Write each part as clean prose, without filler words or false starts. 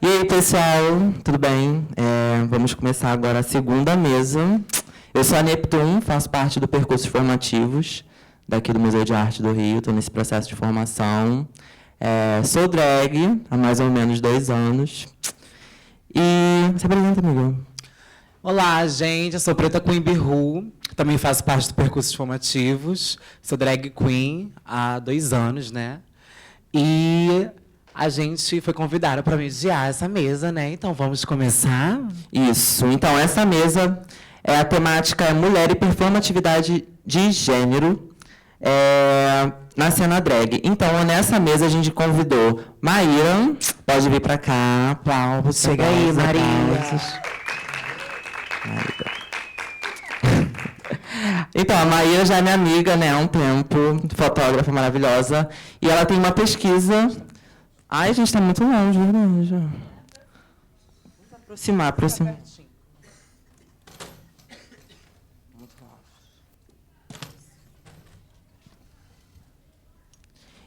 E aí, pessoal, tudo bem? Vamos começar agora a segunda mesa. Eu sou a Neptune, faço parte do Percursos Formativos, daqui do Museu de Arte do Rio, estou nesse processo de formação. Sou drag há mais ou menos 2 anos. E se apresenta, amigo. Olá, gente, eu sou Preta Queen Biru, também faço parte do Percursos Formativos, sou drag queen há 2 anos, né? E a gente foi convidada para mediar essa mesa, né? Então vamos começar? Isso. Então, essa mesa a temática é mulher e performatividade de gênero na cena drag. Então, nessa mesa a gente convidou Maíra, pode vir para cá, aplausos. Chega aí, Maria. Então, a Maíra já é minha amiga, né, há um tempo, fotógrafa maravilhosa, e ela tem uma pesquisa. Ai, a gente está muito longe, verdade. Vamos aproximar.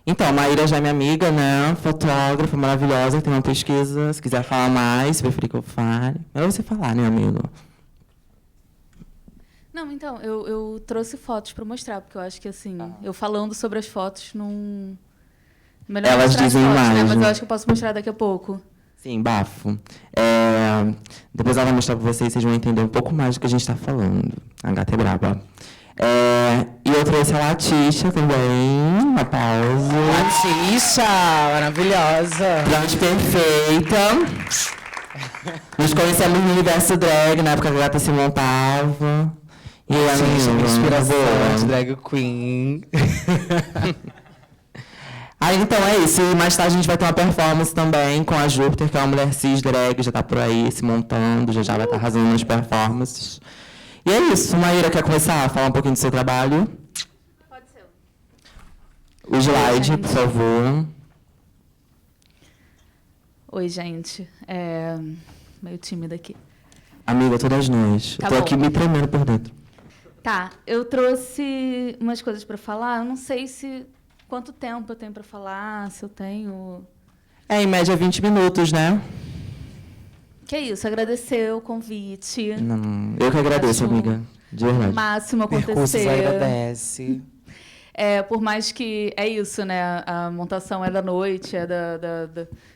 Então, a Maíra já é minha amiga, né, fotógrafa maravilhosa, tem uma pesquisa. Se quiser falar mais, se preferir que eu fale. É você falar, né, amigo? Não, então, eu trouxe fotos para mostrar, porque eu acho que, assim, eu falando sobre as fotos, não... Melhor Elas mostrar as dizem fotos, mais, né? Mas né? eu acho que eu posso mostrar daqui a pouco. Sim, bafo. Depois ela vai mostrar para vocês, vocês vão entender um pouco mais do que a gente está falando. A gata é braba. E eu trouxe a Latisha também, uma pausa. Latisha, maravilhosa. Trans perfeita. Nos conhecemos no universo drag, na época que a gata se montava. E aí, Gente, minha inspiração de boa. drag queen. Aí, então, é isso. E mais tarde a gente vai ter uma performance também com a Júpiter, que é uma mulher cis drag, já tá por aí se montando, já vai estar arrasando nas performances. E é isso. Maíra, quer começar a falar um pouquinho do seu trabalho? Pode ser. O slide, por favor. Oi, gente. Meio tímida aqui. Amiga, todas nós. Tá Eu tô bom. aqui me tremendo por dentro. Tá, eu trouxe umas coisas para falar. Eu não sei quanto tempo eu tenho para falar, se eu tenho... Em média 20 minutos, né? Que é isso, agradecer o convite. Não, eu que agradeço, Acho amiga. De O verdade. máximo Percursos acontecer. agradece. Por mais que é isso, né? A montação é da noite,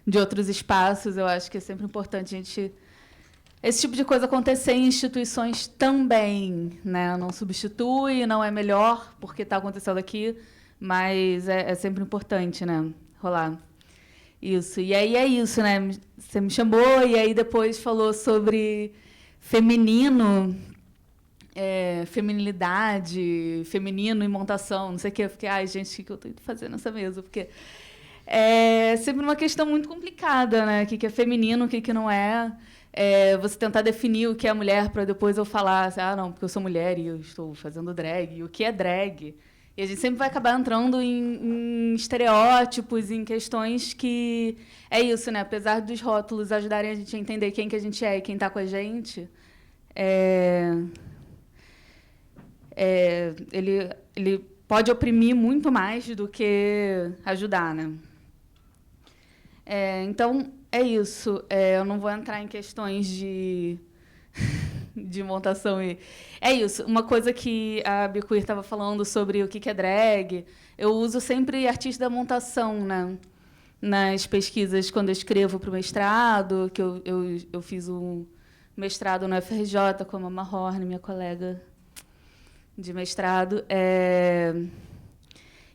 de outros espaços. Eu acho que é sempre importante a gente... Esse tipo de coisa acontecer em instituições também, né? Não substitui, não é melhor porque está acontecendo aqui, mas é sempre importante, né? Rolar. Isso. E aí é isso, né? Você me chamou e aí depois falou sobre feminino, feminilidade, feminino e montação, não sei o quê. Eu fiquei, ai, gente, o que eu estou fazendo nessa mesa? Porque é sempre uma questão muito complicada, né? O que é feminino, o que não é. Você tentar definir o que é mulher para depois eu falar, assim, não, porque eu sou mulher e eu estou fazendo drag. E o que é drag? E a gente sempre vai acabar entrando em estereótipos, em questões que... É isso, né? Apesar dos rótulos ajudarem a gente a entender quem que a gente é e quem está com a gente, ele pode oprimir muito mais do que ajudar, né? Então, é isso. Eu não vou entrar em questões de montação. É isso. Uma coisa que a Bicuir estava falando sobre o que é drag, eu uso sempre artista da montação, né? Nas pesquisas, quando eu escrevo para o mestrado, que eu fiz um mestrado no FRJ com a Mama Horn, minha colega de mestrado.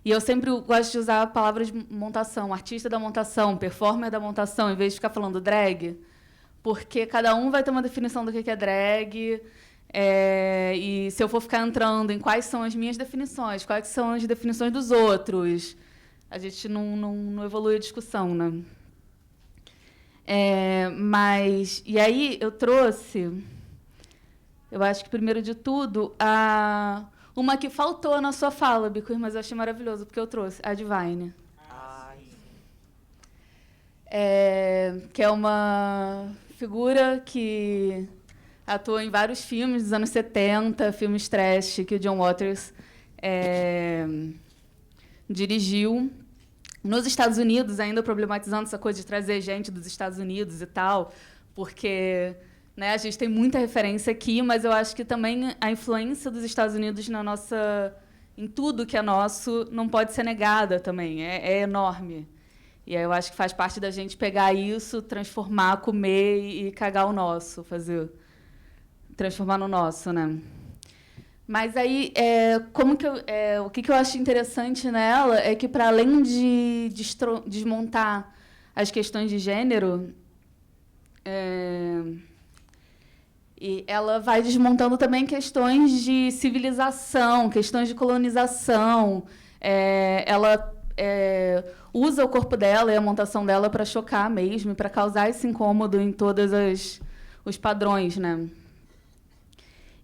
E eu sempre gosto de usar a palavra de montação, artista da montação, performer da montação, em vez de ficar falando drag, porque cada um vai ter uma definição do que é drag, e se eu for ficar entrando em quais são as minhas definições, quais são as definições dos outros, a gente não evolui a discussão, né? E aí eu trouxe, eu acho que, primeiro de tudo, uma que faltou na sua fala, Bicuir, mas eu achei maravilhoso, porque eu trouxe a Divine. Que é uma figura que atuou em vários filmes dos anos 70, filmes trash, que o John Waters dirigiu. Nos Estados Unidos, ainda problematizando essa coisa de trazer gente dos Estados Unidos e tal, porque, né, a gente tem muita referência aqui, mas eu acho que também a influência dos Estados Unidos em tudo que é nosso não pode ser negada também, é enorme. E aí eu acho que faz parte da gente pegar isso, transformar, comer e cagar o nosso, transformar no nosso, né? Mas aí, o que eu acho interessante nela é que, para além de desmontar as questões de gênero, e ela vai desmontando também questões de civilização, questões de colonização. Ela usa o corpo dela e a montação dela para chocar mesmo, para causar esse incômodo em todos os padrões, né?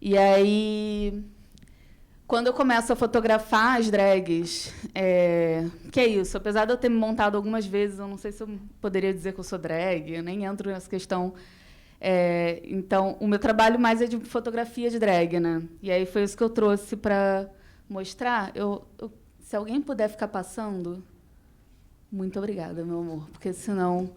E aí, quando eu começo a fotografar as drags, que é isso, apesar de eu ter me montado algumas vezes, eu não sei se eu poderia dizer que eu sou drag, eu nem entro nessa questão. Então, o meu trabalho mais é de fotografia de drag, né? E aí foi isso que eu trouxe para mostrar. Se alguém puder ficar passando, muito obrigada, meu amor, porque senão...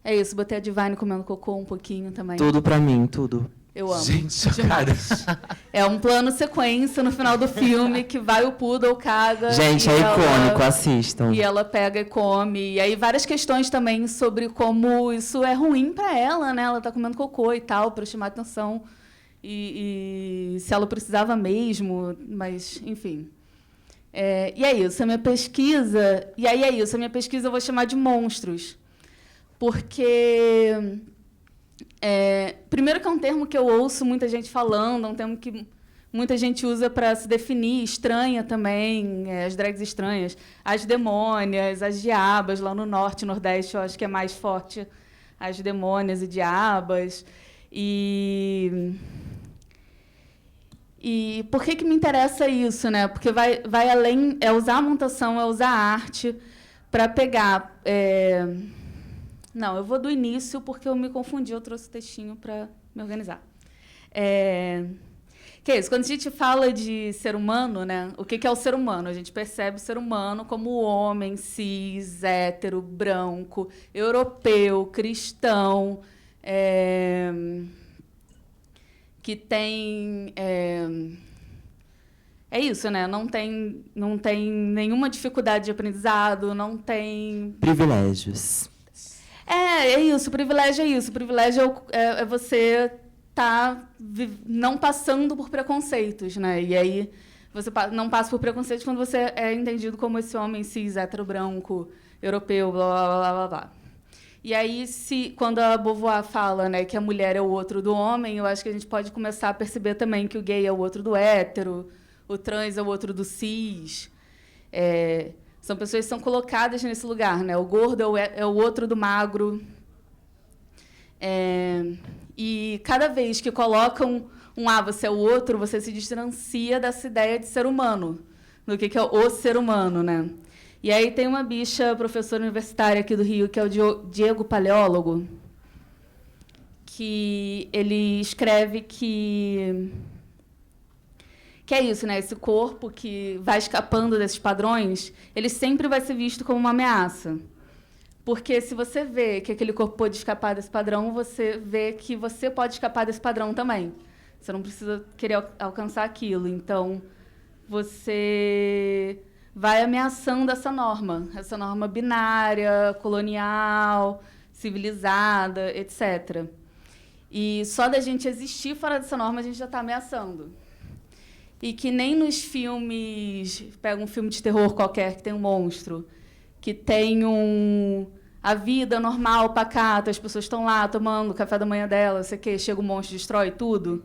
É isso, botei a Divine comendo cocô um pouquinho também. Tudo para mim, tudo. Eu amo. Gente, demais. É um plano sequência no final do filme que vai o poodle, caga. Gente, é icônico, assistam. E ela pega e come. E aí várias questões também sobre como isso é ruim para ela, né? Ela tá comendo cocô e tal, para chamar atenção. E se ela precisava mesmo, mas, enfim. E é isso, a minha pesquisa... E aí é isso, a minha pesquisa eu vou chamar de monstros. Porque... primeiro que é um termo que eu ouço muita gente falando, é um termo que muita gente usa para se definir, estranha também, as drags estranhas, as demônias, as diabas, lá no norte e nordeste eu acho que é mais forte, as demônias e diabas. E por que me interessa isso, né? Porque vai além, usar a montação, usar a arte para pegar... Não, eu vou do início, porque eu me confundi, eu trouxe o textinho para me organizar. Que é isso, quando a gente fala de ser humano, né, o que é o ser humano? A gente percebe o ser humano como o homem cis, hétero, branco, europeu, cristão, que tem... É isso, né? Não tem nenhuma dificuldade de aprendizado, não tem... Privilégios. É isso, o privilégio é isso. O privilégio é você não passando por preconceitos, né? E aí você não passa por preconceitos quando você é entendido como esse homem cis, hétero, branco, europeu, blá, blá, blá, blá, blá. E aí, quando a Beauvoir fala, né, que a mulher é o outro do homem, eu acho que a gente pode começar a perceber também que o gay é o outro do hétero, o trans é o outro do cis. São pessoas que são colocadas nesse lugar, né? O gordo é o outro do magro. E cada vez que colocam você é o outro, você se distancia dessa ideia de ser humano, do que é o ser humano, né? E aí tem uma bicha, professora universitária aqui do Rio, que é o Diego Paleólogo, que ele escreve que é isso, né? Esse corpo que vai escapando desses padrões, ele sempre vai ser visto como uma ameaça. Porque se você vê que aquele corpo pode escapar desse padrão, você vê que você pode escapar desse padrão também. Você não precisa querer alcançar aquilo. Então, você vai ameaçando essa norma binária, colonial, civilizada, etc. E só da gente existir fora dessa norma, a gente já está ameaçando. E que nem nos filmes... Pega um filme de terror qualquer que tem um monstro, que tem a vida normal, pacata, as pessoas estão lá tomando o café da manhã dela, sei que chega um monstro e destrói tudo.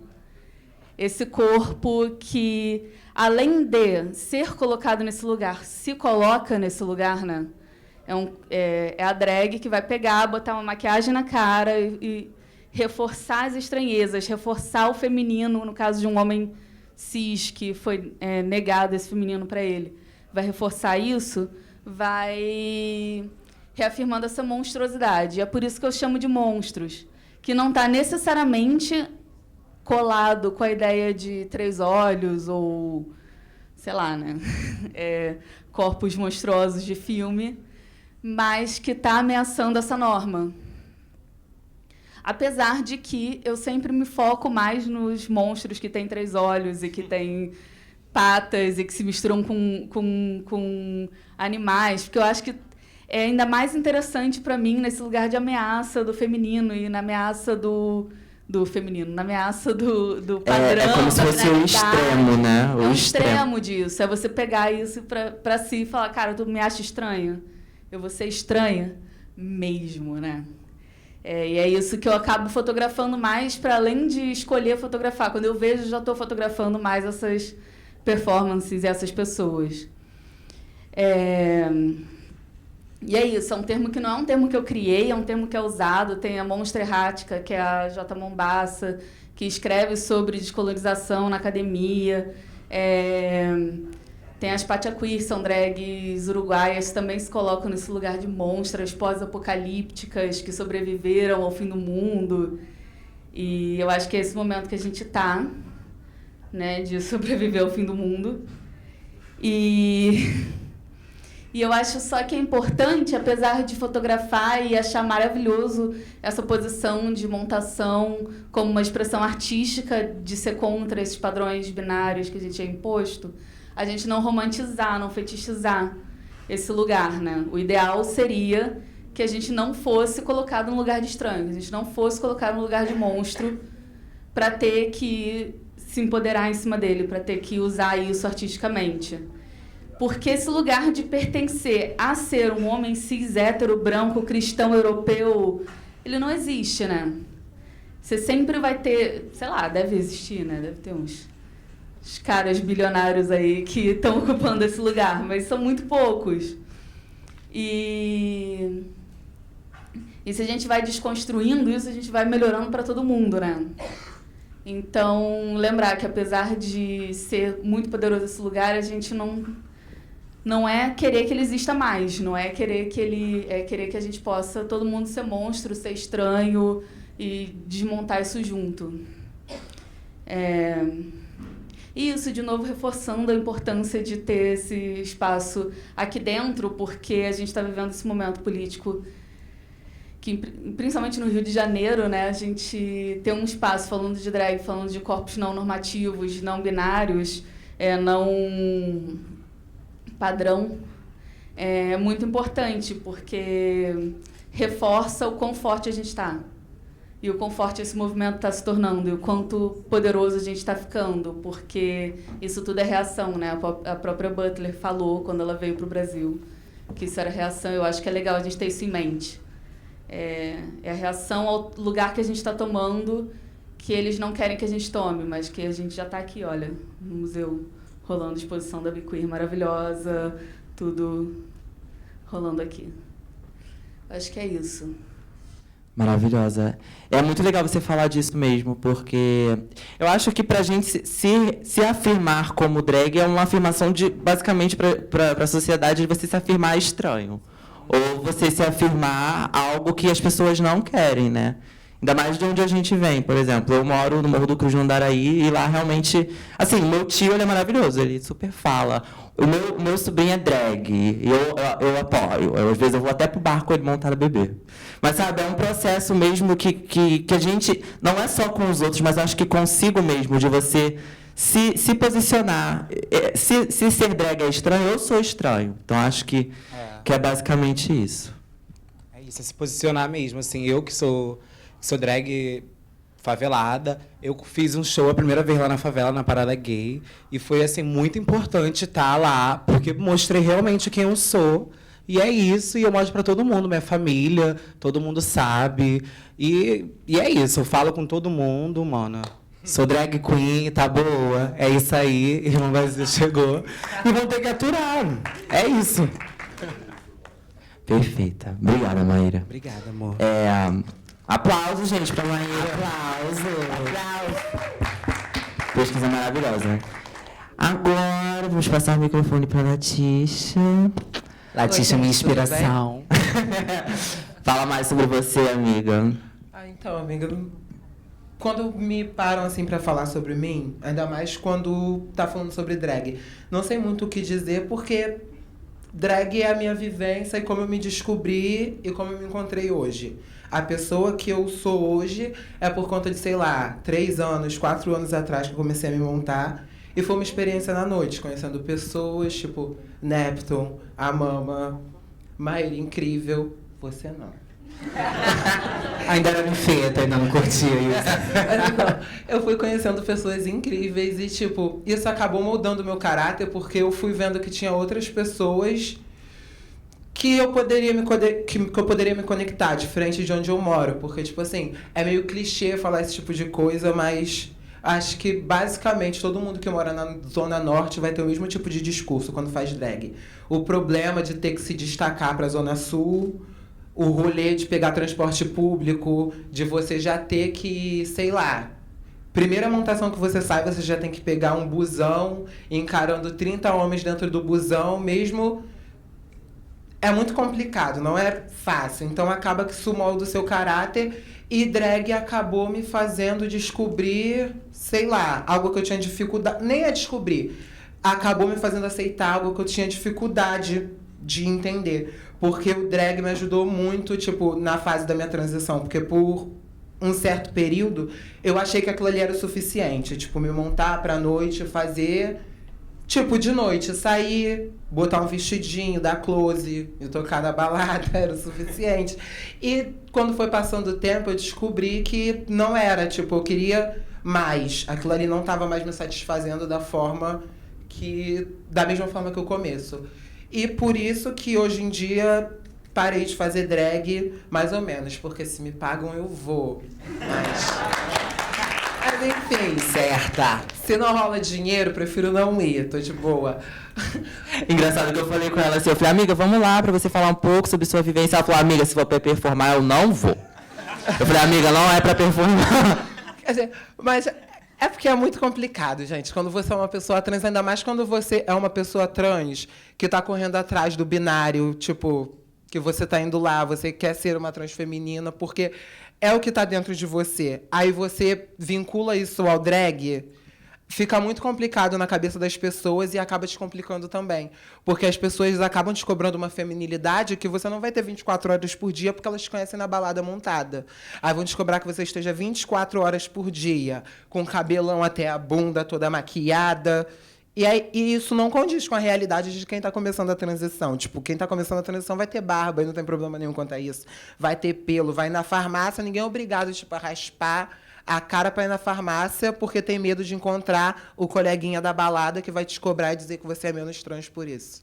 Esse corpo que, além de ser colocado nesse lugar, se coloca nesse lugar, né? É a drag que vai pegar, botar uma maquiagem na cara e reforçar as estranhezas, reforçar o feminino, no caso de um homem cis, que foi negado esse feminino para ele. Vai reforçar isso, vai reafirmando essa monstruosidade. É por isso que eu chamo de monstros, que não está necessariamente colado com a ideia de 3 olhos ou, sei lá, né? Corpos monstruosos de filme, mas que está ameaçando essa norma. Apesar de que eu sempre me foco mais nos monstros que têm 3 olhos e que têm patas e que se misturam com animais, porque eu acho que é ainda mais interessante para mim nesse lugar de ameaça do feminino e na ameaça do feminino, na ameaça do padrão. É como se fosse o extremo, né? O extremo disso. É você pegar isso para si e falar, cara, tu me acha estranha? Eu vou ser estranha mesmo, né? E é isso que eu acabo fotografando mais, para além de escolher fotografar. Quando eu vejo, já estou fotografando mais essas performances e essas pessoas. E é isso, é um termo que não é um termo que eu criei, é um termo que é usado. Tem a Monstra Errática, que é a J. Mombassa, que escreve sobre descolonização na academia. Tem as Pátia Queer, são drags uruguaias, também se colocam nesse lugar de monstras pós-apocalípticas que sobreviveram ao fim do mundo. E eu acho que é esse momento que a gente está, né, de sobreviver ao fim do mundo. E eu acho só que é importante, apesar de fotografar e achar maravilhoso essa posição de montação como uma expressão artística de ser contra esses padrões binários que a gente é imposto, a gente não romantizar, não fetichizar esse lugar, né? O ideal seria que a gente não fosse colocado num lugar de estranho, que a gente não fosse colocado num lugar de monstro para ter que se empoderar em cima dele, para ter que usar isso artisticamente. Porque esse lugar de pertencer a ser um homem cis, hétero, branco, cristão, europeu, ele não existe, né? Você sempre vai ter, sei lá, deve existir, né? Deve ter uns caras bilionários aí que estão ocupando esse lugar, mas são muito poucos. E se a gente vai desconstruindo isso, a gente vai melhorando para todo mundo, né? Então, lembrar que apesar de ser muito poderoso esse lugar, a gente não é querer que ele exista mais, não é querer que ele... É querer que a gente possa, todo mundo ser monstro, ser estranho e desmontar isso junto. E isso, de novo, reforçando a importância de ter esse espaço aqui dentro, porque a gente está vivendo esse momento político que, principalmente no Rio de Janeiro, né, a gente tem um espaço falando de drag, falando de corpos não normativos, não binários, não padrão, é muito importante, porque reforça o quão forte a gente está. E o quão forte esse movimento está se tornando, e o quanto poderoso a gente está ficando, porque isso tudo é reação, né? A própria Butler falou, quando ela veio para o Brasil, que isso era reação. Eu acho que é legal a gente ter isso em mente. É a reação ao lugar que a gente está tomando, que eles não querem que a gente tome, mas que a gente já está aqui, olha, no museu, rolando exposição da Biqueer maravilhosa, tudo rolando aqui. Acho que é isso. Maravilhosa. É muito legal você falar disso mesmo, porque eu acho que pra gente se afirmar como drag é uma afirmação de, basicamente, para a sociedade, de você se afirmar estranho. Ou você se afirmar algo que as pessoas não querem, né? Ainda mais de onde a gente vem, por exemplo. Eu moro no Morro do Cruz, no Andaraí, e lá realmente... Assim, meu tio, ele é maravilhoso, ele super fala. O meu sobrinho é drag, e eu apoio. Às vezes eu vou até pro bar com ele montar a bebê. Mas, sabe, é um processo mesmo que a gente... Não é só com os outros, mas acho que consigo mesmo, de você se posicionar. Se ser drag é estranho, eu sou estranho. Então, acho que é basicamente isso. É isso, é se posicionar mesmo. Assim, eu que sou drag favelada, eu fiz um show a primeira vez lá na favela, na Parada Gay, e foi, assim, muito importante estar lá, porque mostrei realmente quem eu sou, e é isso, e eu mostro para todo mundo, minha família, todo mundo sabe, e é isso, eu falo com todo mundo, mano. Sou drag queen, tá boa, é isso aí, Irmã Brasil chegou, e vão ter que aturar, é isso. Perfeita. Obrigada, Maíra. Obrigada, amor. Aplausos, gente, pra Maíra. Aplausos. Pesquisa maravilhosa. Agora, vamos passar o microfone pra Latícia. Latícia, minha inspiração. Fala mais sobre você, amiga. Então, amiga, quando me param, assim, pra falar sobre mim, ainda mais quando tá falando sobre drag, não sei muito o que dizer, porque drag é a minha vivência e como eu me descobri e como eu me encontrei hoje. A pessoa que eu sou hoje é por conta de, sei lá, 3 anos, 4 anos atrás que eu comecei a me montar. E foi uma experiência na noite, conhecendo pessoas, tipo Neptune, a Mama, Maíra Incrível. Você não. Ainda era feta, ainda não curtia isso. Mas, então, eu fui conhecendo pessoas incríveis e, tipo, isso acabou moldando o meu caráter porque eu fui vendo que tinha outras pessoas que eu poderia que eu poderia me conectar, diferente de onde eu moro. Porque, tipo assim, é meio clichê falar esse tipo de coisa, mas acho que, basicamente, todo mundo que mora na Zona Norte vai ter o mesmo tipo de discurso quando faz drag. O problema de ter que se destacar pra Zona Sul, o rolê de pegar transporte público, de você já ter que, sei lá, primeira montação que você sai, você já tem que pegar um busão, encarando 30 homens dentro do busão, mesmo... É muito complicado, não é fácil. Então acaba que isso molda o seu caráter e drag acabou me fazendo descobrir, sei lá, algo que eu tinha dificuldade... Nem é descobrir. Acabou me fazendo aceitar algo que eu tinha dificuldade de entender. Porque o drag me ajudou muito, tipo, na fase da minha transição. Porque por um certo período, eu achei que aquilo ali era o suficiente. Tipo, me montar pra noite, fazer... Tipo, de noite, sair, botar um vestidinho, dar close e tocar na balada, era o suficiente. E quando foi passando o tempo, eu descobri que não era. Tipo, eu queria mais. Aquilo ali não estava mais me satisfazendo da mesma forma que o começo. E por isso que hoje em dia parei de fazer drag, mais ou menos. Porque se me pagam, eu vou. Mas enfim, Certa. se não rola dinheiro, prefiro não ir, tô de boa. Engraçado que eu falei com ela assim, eu falei, amiga, vamos lá pra você falar um pouco sobre sua vivência. Ela falou, amiga, se for pra performar, eu não vou. Eu falei, amiga, não é pra performar. Quer dizer, mas é porque é muito complicado, gente. Quando você é uma pessoa trans, ainda mais quando você é uma pessoa trans que tá correndo atrás do binário, tipo, que você tá indo lá, você quer ser uma trans feminina, porque é o que tá dentro de você. Aí você vincula isso ao drag, fica muito complicado na cabeça das pessoas e acaba te complicando também. Porque as pessoas acabam te cobrando uma feminilidade que você não vai ter 24 horas por dia porque elas te conhecem na balada montada. Aí vão te cobrar que você esteja 24 horas por dia, com cabelão até a bunda toda maquiada. E isso não condiz com a realidade de quem está começando a transição. Tipo, quem está começando a transição vai ter barba e não tem problema nenhum quanto a isso. Vai ter pelo, vai na farmácia, ninguém é obrigado, tipo, a raspar a cara para ir na farmácia porque tem medo de encontrar o coleguinha da balada que vai te cobrar e dizer que você é menos trans por isso.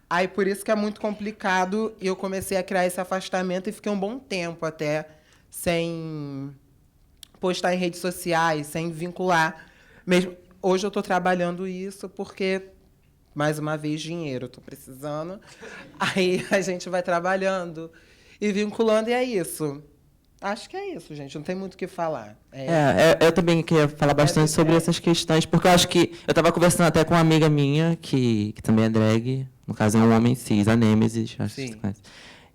Aí, por isso que é muito complicado e eu comecei a criar esse afastamento e fiquei um bom tempo até sem postar em redes sociais, sem vincular. Mesmo hoje eu estou trabalhando isso porque, mais uma vez, dinheiro. Estou precisando. Aí a gente vai trabalhando e vinculando, e é isso. Acho que é isso, gente. Não tem muito o que falar. Eu também queria falar bastante sobre essas questões, porque eu acho que... Eu estava conversando até com uma amiga minha, que também é drag, no caso é um homem cis, a Nêmesis, acho que você conhece.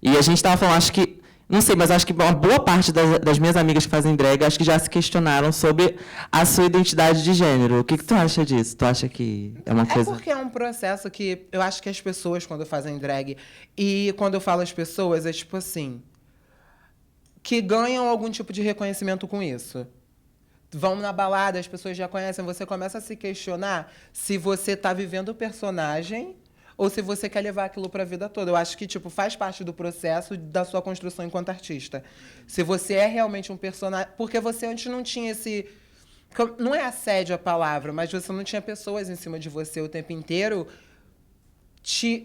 E a gente estava falando, acho que... Não sei, mas acho que uma boa parte das minhas amigas que fazem drag, acho que já se questionaram sobre a sua identidade de gênero. O que tu acha disso? Tu acha que é uma coisa... É porque é um processo que eu acho que as pessoas, quando fazem drag, e quando eu falo as pessoas, é tipo assim... que ganham algum tipo de reconhecimento com isso. Vão na balada, as pessoas já conhecem, você começa a se questionar se você está vivendo o personagem ou se você quer levar aquilo para a vida toda. Eu acho que tipo faz parte do processo da sua construção enquanto artista. Se você é realmente um personagem... Porque você antes não tinha esse... Não é assédio a palavra, mas você não tinha pessoas em cima de você o tempo inteiro...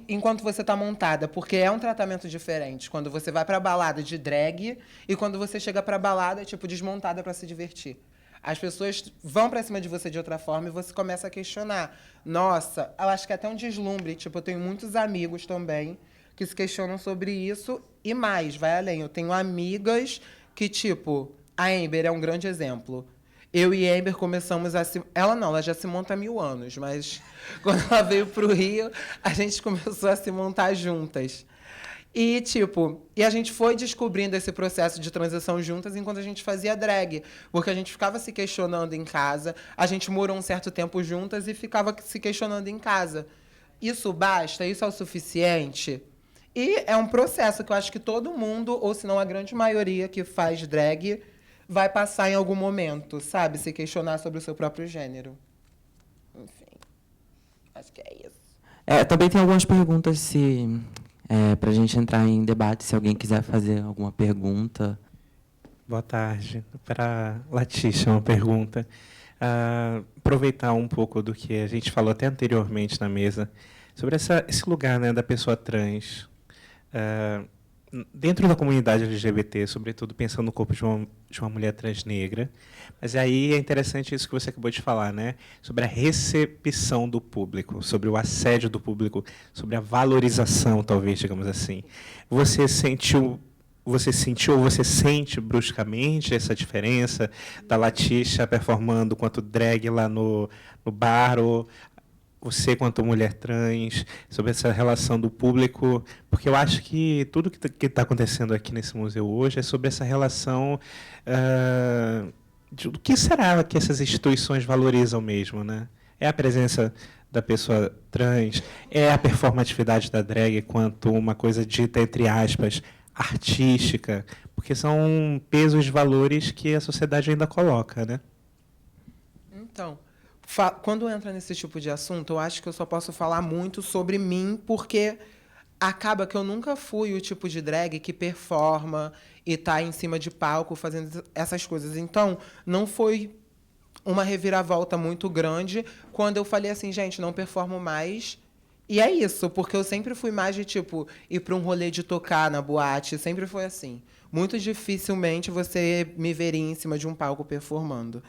enquanto você está montada, porque é um tratamento diferente quando você vai para a balada de drag e quando você chega para a balada tipo desmontada para se divertir. As pessoas vão para cima de você de outra forma e você começa a questionar. Nossa, eu acho que é até um deslumbre. Tipo, eu tenho muitos amigos também que se questionam sobre isso e mais, vai além. Eu tenho amigas que, tipo, a Amber é um grande exemplo. Eu e a Amber começamos a se... Ela já se monta há 1000 anos, mas quando ela veio para o Rio, a gente começou a se montar juntas. E, tipo, a gente foi descobrindo esse processo de transição juntas enquanto a gente fazia drag. Porque a gente ficava se questionando em casa, a gente morou um certo tempo juntas e ficava se questionando em casa. isso basta? Isso é o suficiente? E é um processo que eu acho que todo mundo, ou se não a grande maioria que faz drag, vai passar em algum momento, sabe? Se questionar sobre o seu próprio gênero. Enfim, acho que é isso. Também tem algumas perguntas para a gente entrar em debate, se alguém quiser fazer alguma pergunta. Boa tarde. Para Latícia, uma pergunta. Aproveitar um pouco do que a gente falou até anteriormente na mesa, sobre esse lugar, né, da pessoa trans, dentro da comunidade LGBT, sobretudo pensando no corpo de uma mulher trans negra. Mas aí é interessante isso que você acabou de falar, né? Sobre a recepção do público, sobre o assédio do público, sobre a valorização, talvez, digamos assim. Você sentiu ou você sente bruscamente essa diferença da Latícia performando quanto drag lá no bar, ou você quanto mulher trans, sobre essa relação do público? Porque eu acho que tudo que está acontecendo aqui nesse museu hoje é sobre essa relação do que será que essas instituições valorizam mesmo, né? É a presença da pessoa trans, é a performatividade da drag quanto uma coisa dita, entre aspas, artística, porque são pesos de valores que a sociedade ainda coloca, né? Então, quando entra nesse tipo de assunto, eu acho que eu só posso falar muito sobre mim, porque acaba que eu nunca fui o tipo de drag que performa e está em cima de palco fazendo essas coisas. Então, não foi uma reviravolta muito grande quando eu falei assim, gente, não performo mais. E é isso, porque eu sempre fui mais de, tipo, ir para um rolê de tocar na boate, sempre foi assim. Muito dificilmente você me veria em cima de um palco performando.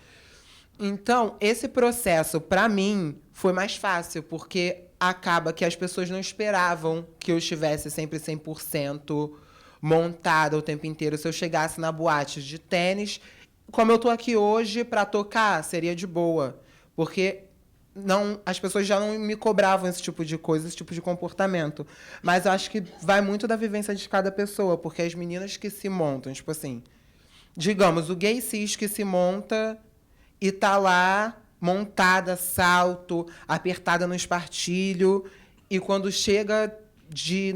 Então, esse processo, para mim, foi mais fácil, porque acaba que as pessoas não esperavam que eu estivesse sempre 100% montada o tempo inteiro. Se eu chegasse na boate de tênis, como eu estou aqui hoje, para tocar, seria de boa. Porque as pessoas já não me cobravam esse tipo de coisa, esse tipo de comportamento. Mas eu acho que vai muito da vivência de cada pessoa, porque as meninas que se montam, tipo assim, digamos, o gay cis que se monta e tá lá montada, salto, apertada no espartilho, e quando chega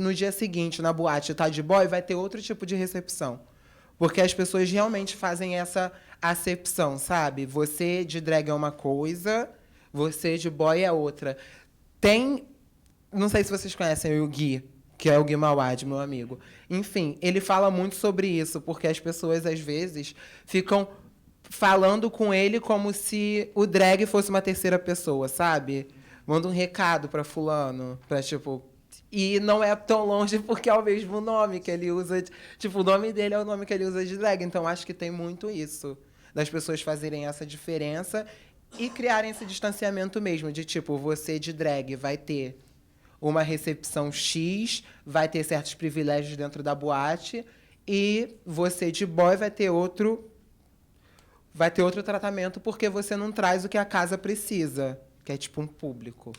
no dia seguinte na boate tá de boy, vai ter outro tipo de recepção. Porque as pessoas realmente fazem essa acepção, sabe? Você de drag é uma coisa, você de boy é outra. Não sei se vocês conhecem o Gui, que é o Gui Mawad, meu amigo. Enfim, ele fala muito sobre isso, porque as pessoas, às vezes, ficam falando com ele como se o drag fosse uma terceira pessoa, sabe? Manda um recado para fulano, para tipo... E não é tão longe porque é o mesmo nome que ele usa. Tipo, o nome dele é o nome que ele usa de drag. Então, acho que tem muito isso, das pessoas fazerem essa diferença e criarem esse distanciamento mesmo, de tipo, você de drag vai ter uma recepção X, vai ter certos privilégios dentro da boate, e você de boy vai ter outro tratamento porque você não traz o que a casa precisa, que é tipo um público.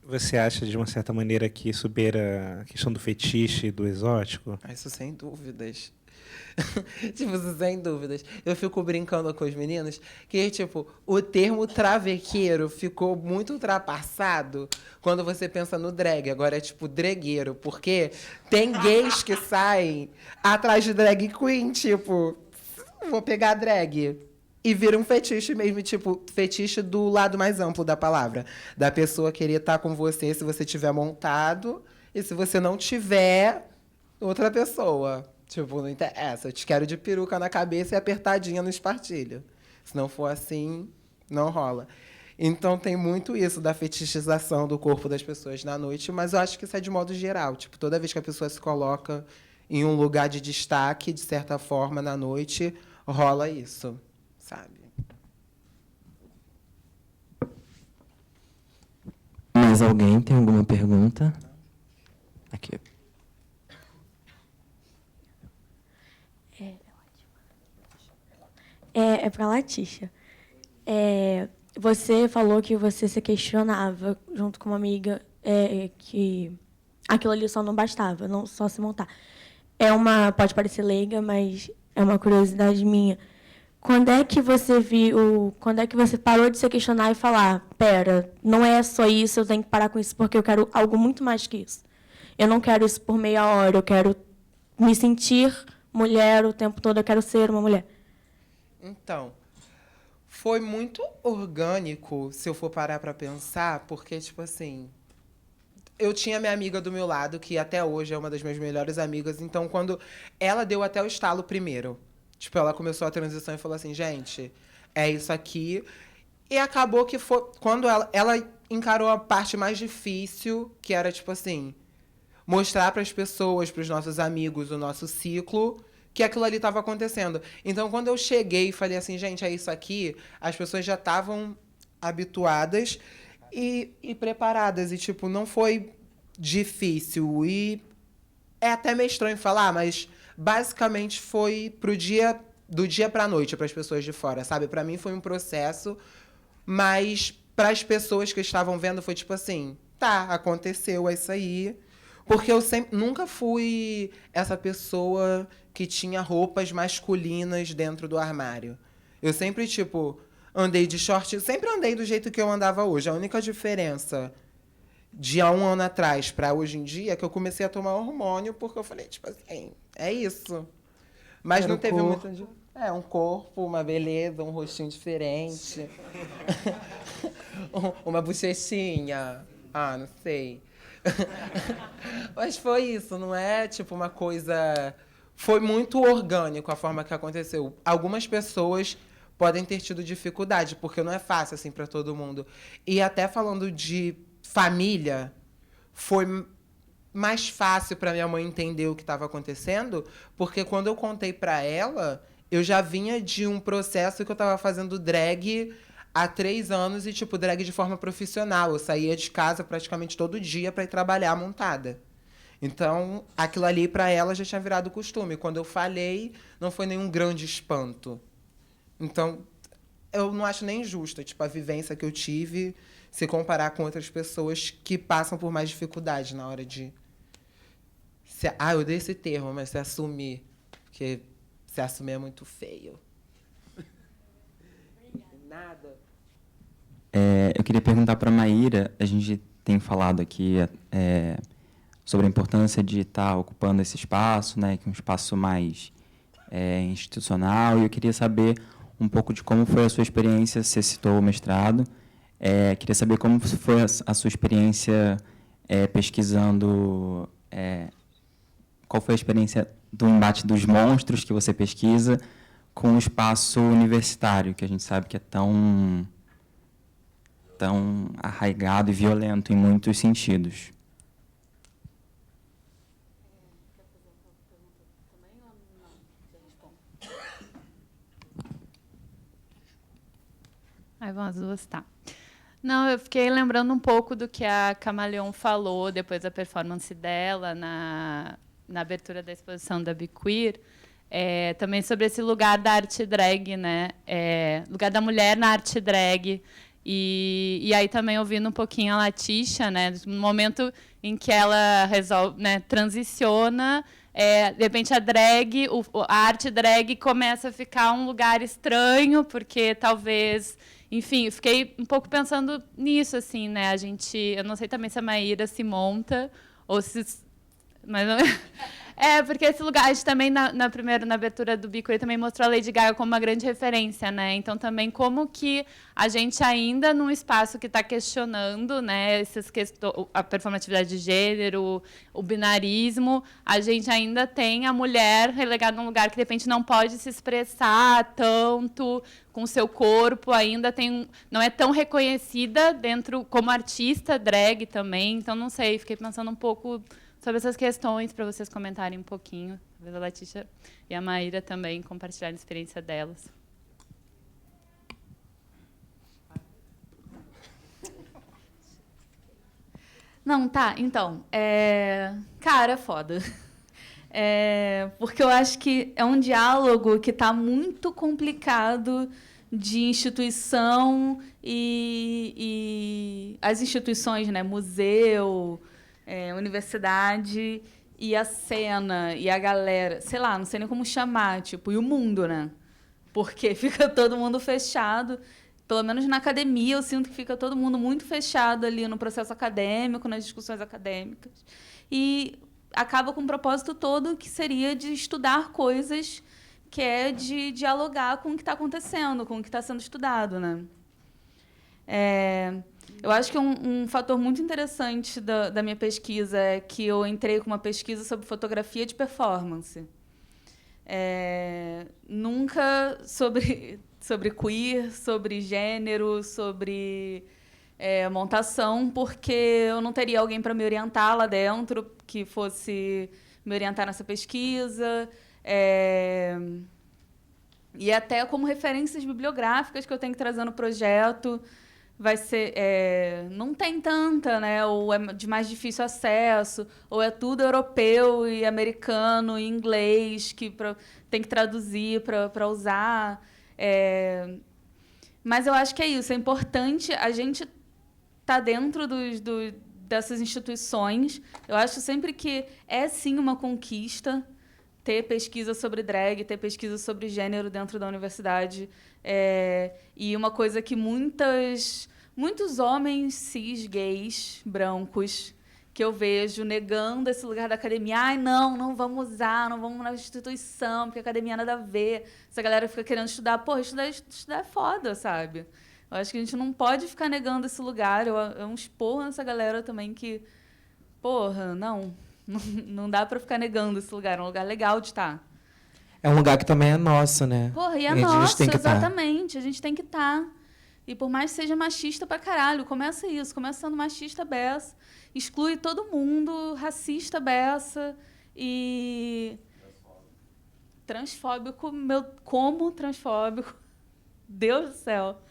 Você acha, de uma certa maneira, que isso beira a questão do fetiche e do exótico? Isso sem dúvidas. Tipo, isso sem dúvidas. Eu fico brincando com os meninos que, tipo, o termo travequeiro ficou muito ultrapassado quando você pensa no drag. Agora é, tipo, dragueiro, porque tem gays que saem atrás de drag queen, tipo, vou pegar drag. E vira um fetiche mesmo, tipo, fetiche do lado mais amplo da palavra. Da pessoa querer estar com você se você tiver montado, e se você não tiver, outra pessoa. Tipo, não interessa. Eu te quero de peruca na cabeça e apertadinha no espartilho. Se não for assim, não rola. Então, tem muito isso da fetichização do corpo das pessoas na noite, mas eu acho que isso é de modo geral. Tipo, toda vez que a pessoa se coloca em um lugar de destaque, de certa forma, na noite, rola isso. Sabe? Mais alguém tem alguma pergunta? Aqui. É para Latícia. Você falou que você se questionava junto com uma amiga que aquilo ali só não bastava, não só se montar. Pode parecer leiga, mas é uma curiosidade minha. quando é que você parou de se questionar e falar, pera, não é só isso, eu tenho que parar com isso porque eu quero algo muito mais que isso. Eu não quero isso por meia hora, eu quero me sentir mulher o tempo todo, eu quero ser uma mulher. Então, foi muito orgânico, se eu for parar pra pensar, porque, tipo assim, eu tinha minha amiga do meu lado, que até hoje é uma das minhas melhores amigas, então quando ela deu até o estalo primeiro, tipo, ela começou a transição e falou assim, gente, é isso aqui. E acabou que foi, quando ela encarou a parte mais difícil, que era, tipo assim, mostrar para as pessoas, para os nossos amigos, o nosso ciclo, que aquilo ali estava acontecendo. Então, quando eu cheguei e falei assim, gente, é isso aqui, as pessoas já estavam habituadas e preparadas. E, tipo, não foi difícil. E é até meio estranho falar, mas basicamente foi do dia para a noite para as pessoas de fora, sabe? Para mim foi um processo, mas para as pessoas que estavam vendo foi tipo assim, tá, aconteceu, é isso aí. Porque eu nunca fui essa pessoa que tinha roupas masculinas dentro do armário. Eu sempre, tipo, andei de short, sempre andei do jeito que eu andava hoje. A única diferença de há um ano atrás para hoje em dia é que eu comecei a tomar hormônio, porque eu falei, tipo assim, é isso. Mas Era não o teve corpo. muito. Um corpo, uma beleza, um rostinho diferente. Uma bochechinha. Ah, não sei. Mas foi isso, não é tipo uma coisa. Foi muito orgânico a forma que aconteceu. Algumas pessoas podem ter tido dificuldade, porque não é fácil assim para todo mundo. E até falando de família, foi mais fácil para minha mãe entender o que estava acontecendo, porque quando eu contei para ela, eu já vinha de um processo que eu estava fazendo drag há 3 anos e, tipo, drag de forma profissional. Eu saía de casa praticamente todo dia para ir trabalhar montada. Então, aquilo ali para ela já tinha virado costume. Quando eu falei, não foi nenhum grande espanto. Então, eu não acho nem justo, tipo, a vivência que eu tive se comparar com outras pessoas que passam por mais dificuldade na hora de eu dei esse termo, mas se assumir. Porque se assumir é muito feio. Nada. Eu queria perguntar para a Maíra, a gente tem falado aqui sobre a importância de estar ocupando esse espaço, né, que é um espaço mais institucional, e eu queria saber um pouco de como foi a sua experiência, você citou o mestrado, queria saber como foi a sua experiência pesquisando, qual foi a experiência do embate dos monstros que você pesquisa com o espaço universitário, que a gente sabe que é tão arraigado e violento em muitos sentidos. Aí vão as duas, tá. Não, eu fiquei lembrando um pouco do que a Camaleon falou depois da performance dela na abertura da exposição da Biqueer, também sobre esse lugar da arte drag, né? Lugar da mulher na arte drag. E aí também ouvindo um pouquinho a Latisha, né? No momento em que ela resolve, né, transiciona, de repente a arte drag começa a ficar um lugar estranho, porque talvez, enfim, eu fiquei um pouco pensando nisso, assim, né? Eu não sei também se a Maíra se monta ou se, mas não, porque esse lugar, a gente também, na abertura do Bico, ele também mostrou a Lady Gaga como uma grande referência, né? Então, também, como que a gente ainda, num espaço que está questionando, né, a performatividade de gênero, o binarismo, a gente ainda tem a mulher relegada num lugar que, de repente, não pode se expressar tanto com o seu corpo, ainda não é tão reconhecida dentro como artista drag também. Então, não sei, fiquei pensando um pouco sobre essas questões, para vocês comentarem um pouquinho. Talvez a Latisha e a Maíra também compartilharem a experiência delas. Não, tá, então. Cara, é foda. Porque eu acho que é um diálogo que está muito complicado de instituição e as instituições, né? Museu, universidade e a cena e a galera, sei lá, não sei nem como chamar, tipo, e o mundo, né? porque fica todo mundo fechado. Pelo menos na academia, eu sinto que fica todo mundo muito fechado ali no processo acadêmico, nas discussões acadêmicas. E acaba com o propósito todo, que seria de estudar coisas, que é de dialogar com o que está acontecendo, com o que está sendo estudado, né? Eu acho que um fator muito interessante da minha pesquisa é que eu entrei com uma pesquisa sobre fotografia de performance. Nunca sobre queer, sobre gênero, sobre montação, porque eu não teria alguém para me orientar lá dentro, que fosse me orientar nessa pesquisa. E até como referências bibliográficas que eu tenho que trazer no projeto, vai ser não tem tanta, né? Ou é de mais difícil acesso, ou é tudo europeu e americano e inglês que tem que traduzir para usar. Mas eu acho que é isso, é importante a gente estar dentro dessas instituições. Eu acho sempre que é, sim, uma conquista ter pesquisa sobre drag, ter pesquisa sobre gênero dentro da universidade. E uma coisa que muitos homens cis, gays, brancos, que eu vejo negando esse lugar da academia. Ai, não vamos usar, não vamos na instituição, porque a academia nada a ver. Essa galera fica querendo estudar. Porra, estudar é foda, sabe? Eu acho que a gente não pode ficar negando esse lugar. É um esporro nessa galera também que... Porra, não dá pra ficar negando esse lugar. É um lugar legal de estar. É um lugar que também é nosso, né? Porra, e a nosso, tem que exatamente. A gente tem que estar. E por mais que seja machista pra caralho, começa sendo machista beça, exclui todo mundo, racista beça e... Transfóbico, como transfóbico. Deus do céu.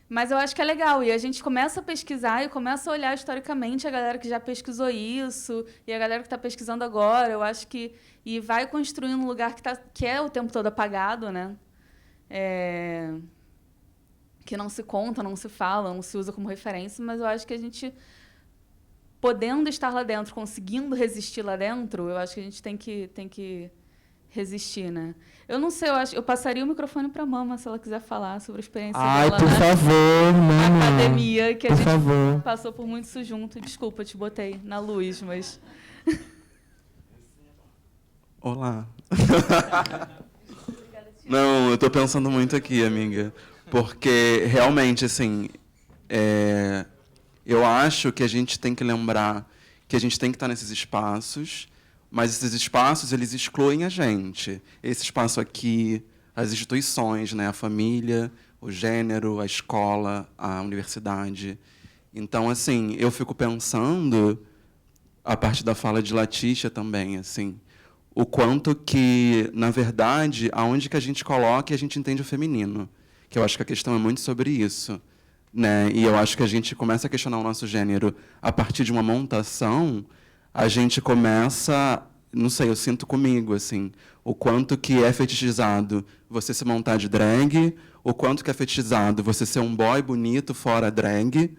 Mas eu acho que é legal. E a gente começa a pesquisar e começa a olhar historicamente a galera que já pesquisou isso e a galera que está pesquisando agora. Eu acho que... E vai construindo um lugar que é o tempo todo apagado, né? Que não se conta, não se fala, não se usa como referência, mas eu acho que a gente, podendo estar lá dentro, conseguindo resistir lá dentro, eu acho que a gente tem que resistir, né? Eu não sei, eu passaria o microfone para a Mama, se ela quiser falar sobre a experiência dela por favor, Mama. na academia, que a gente favor. passou por muito isso junto. Desculpa, te botei na luz, mas... Olá. Não, eu tô pensando muito aqui, amiga. Porque, realmente, assim, eu acho que a gente tem que lembrar que a gente tem que estar nesses espaços, mas esses espaços, eles excluem a gente. Esse espaço aqui, as instituições, né? A família, o gênero, a escola, a universidade. Então, assim, eu fico pensando, a partir da fala de Latícia também, assim, o quanto que, na verdade, aonde que a gente coloca e a gente entende o feminino. Que eu acho que a questão é muito sobre isso, né? E eu acho que a gente começa a questionar o nosso gênero a partir de uma montação, a gente começa, não sei, eu sinto comigo, assim, o quanto que é fetichizado você se montar de drag, o quanto que é fetichizado você ser um boy bonito fora drag,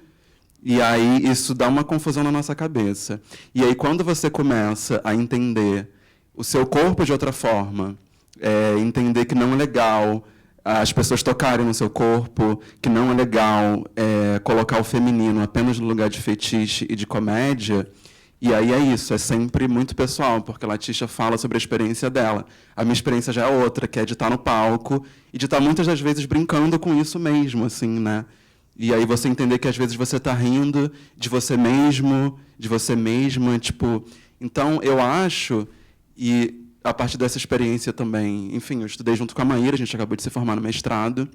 e aí isso dá uma confusão na nossa cabeça. E aí, quando você começa a entender o seu corpo de outra forma, entender que não é legal as pessoas tocarem no seu corpo, que não é legal colocar o feminino apenas no lugar de fetiche e de comédia, e aí é isso, é sempre muito pessoal, porque a Latícia fala sobre a experiência dela. A minha experiência já é outra, que é de estar no palco e de estar muitas das vezes brincando com isso mesmo, assim, né? E aí você entender que às vezes você está rindo de você mesmo, de você mesma, tipo... Então, eu acho... E a partir dessa experiência também, enfim, eu estudei junto com a Maíra, a gente acabou de se formar no mestrado,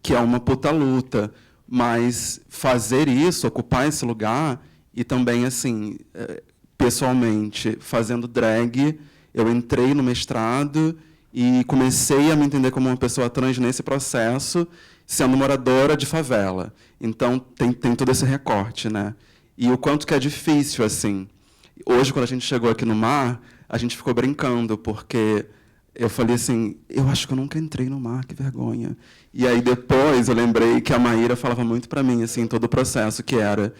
que é uma puta luta, mas fazer isso, ocupar esse lugar, e também, assim, pessoalmente, fazendo drag, eu entrei no mestrado e comecei a me entender como uma pessoa trans nesse processo, sendo moradora de favela. Então, tem todo esse recorte, né? E o quanto que é difícil, assim. Hoje, quando a gente chegou aqui no mar, a gente ficou brincando, porque eu falei assim, eu acho que eu nunca entrei no mar, que vergonha. E aí depois eu lembrei que a Maíra falava muito para mim, assim, todo o processo, que era,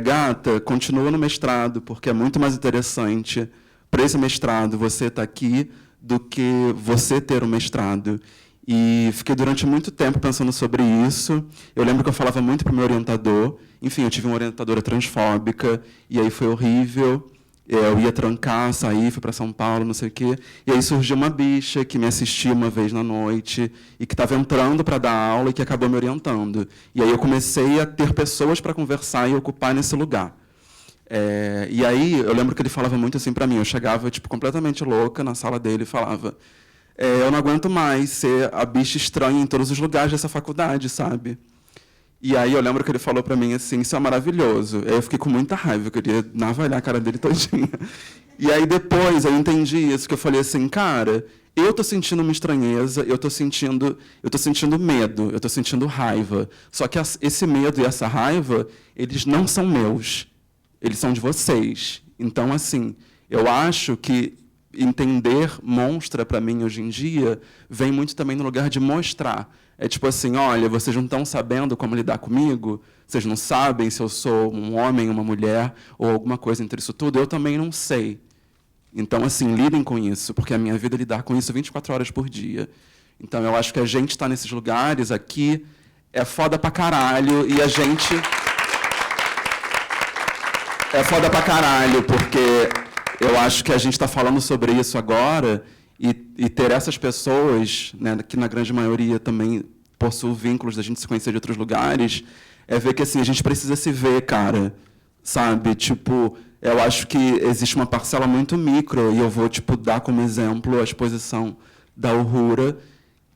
gata, continua no mestrado, porque é muito mais interessante para esse mestrado você estar aqui do que você ter um mestrado. E fiquei durante muito tempo pensando sobre isso. Eu lembro que eu falava muito para o meu orientador. Enfim, eu tive uma orientadora transfóbica, e aí foi horrível. Eu ia trancar, sair, fui para São Paulo, não sei o quê. E aí surgiu uma bicha que me assistia uma vez na noite e que estava entrando para dar aula e que acabou me orientando. E aí eu comecei a ter pessoas para conversar e ocupar nesse lugar. E aí eu lembro que ele falava muito assim para mim. Eu chegava tipo completamente louca na sala dele e falava: eu não aguento mais ser a bicha estranha em todos os lugares dessa faculdade, sabe? E aí eu lembro que ele falou para mim assim: isso é maravilhoso. Aí eu fiquei com muita raiva, eu queria navalhar a cara dele todinha. E aí depois eu entendi isso, que eu falei assim: cara, eu tô sentindo uma estranheza, eu tô sentindo medo, eu tô sentindo raiva. Só que esse medo e essa raiva, eles não são meus, eles são de vocês. Então, assim, eu acho que entender monstra, para mim, hoje em dia, vem muito também no lugar de mostrar. É tipo assim: olha, vocês não estão sabendo como lidar comigo, vocês não sabem se eu sou um homem, uma mulher, ou alguma coisa entre isso tudo, eu também não sei. Então, assim, lidem com isso, porque a minha vida é lidar com isso 24 horas por dia. Então, eu acho que a gente está nesses lugares aqui, é foda pra caralho, e a gente... É foda pra caralho, porque eu acho que a gente está falando sobre isso agora, e ter essas pessoas, né, que na grande maioria também possuem vínculos da gente se conhecer de outros lugares, é ver que assim, a gente precisa se ver, cara, sabe? Tipo, eu acho que existe uma parcela muito micro, e eu vou tipo, dar como exemplo a exposição da Uhura,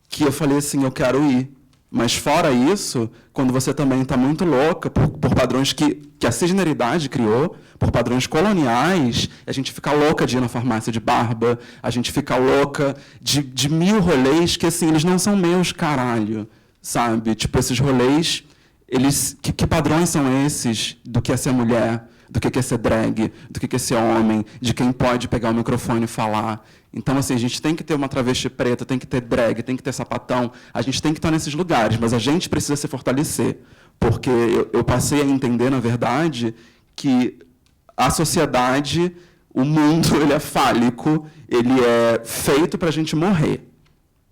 que eu falei assim: eu quero ir. Mas, fora isso, quando você também está muito louca por padrões que a cisgeneridade criou, por padrões coloniais, a gente fica louca de ir na farmácia de barba, a gente fica louca de mil rolês que, assim, eles não são meus, caralho, sabe? Tipo, esses rolês, eles, que padrões são esses do que é ser mulher, do que é ser drag, do que é ser homem, de quem pode pegar o microfone e falar? Então, assim, a gente tem que ter uma travesti preta, tem que ter drag, tem que ter sapatão, a gente tem que estar nesses lugares, mas a gente precisa se fortalecer, porque eu passei a entender, na verdade, que a sociedade, o mundo, ele é fálico, ele é feito para a gente morrer.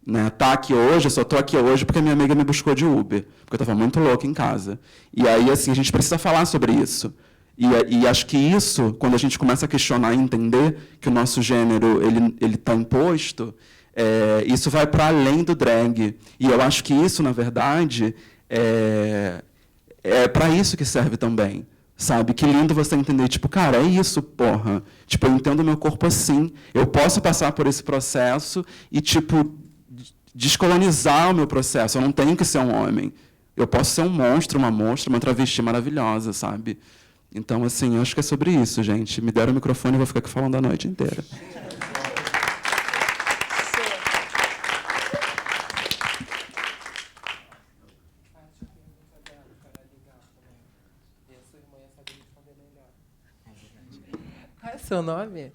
Né? Tá aqui hoje, eu só estou aqui hoje porque minha amiga me buscou de Uber, porque eu estava muito louca em casa. E aí, assim, a gente precisa falar sobre isso. E acho que isso, quando a gente começa a questionar e entender que o nosso gênero ele está imposto, isso vai para além do drag. E eu acho que isso, na verdade, é para isso que serve também. Sabe? Que lindo você entender, tipo, cara, é isso, porra. Tipo, eu entendo meu corpo assim, eu posso passar por esse processo e, tipo, descolonizar o meu processo. Eu não tenho que ser um homem. Eu posso ser um monstro, uma travesti maravilhosa, sabe? Então, assim, eu acho que é sobre isso, gente. Me deram o microfone e vou ficar aqui falando a noite inteira. Qual é o seu nome?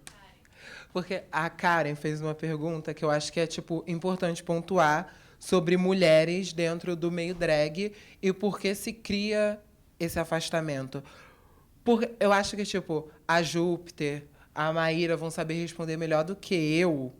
Porque a Karen fez uma pergunta que eu acho que é tipo importante pontuar sobre mulheres dentro do meio drag e por que se cria esse afastamento. Eu acho que, tipo, a Júpiter, a Maíra vão saber responder melhor do que eu,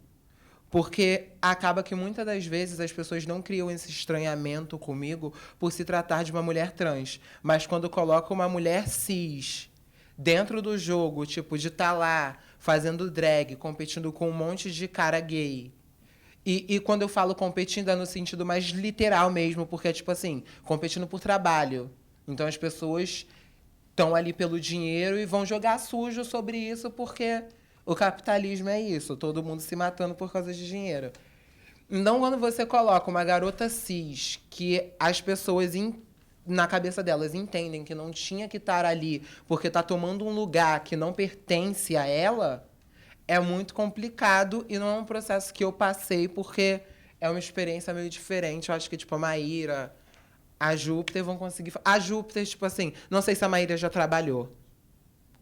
porque acaba que, muitas das vezes, as pessoas não criam esse estranhamento comigo por se tratar de uma mulher trans. Mas quando colocam uma mulher cis dentro do jogo, tipo, de estar lá, fazendo drag, competindo com um monte de cara gay... E quando eu falo competindo, é no sentido mais literal mesmo, porque é, tipo assim, competindo por trabalho. Então, as pessoas... estão ali pelo dinheiro e vão jogar sujo sobre isso porque o capitalismo é isso, todo mundo se matando por causa de dinheiro. Então, quando você coloca uma garota cis, que as pessoas, na cabeça delas, entendem que não tinha que estar ali porque está tomando um lugar que não pertence a ela, é muito complicado e não é um processo que eu passei porque é uma experiência meio diferente. Eu acho que, tipo, a Maíra... a Júpiter vão conseguir... A Júpiter, tipo assim... Não sei se a Maíra já trabalhou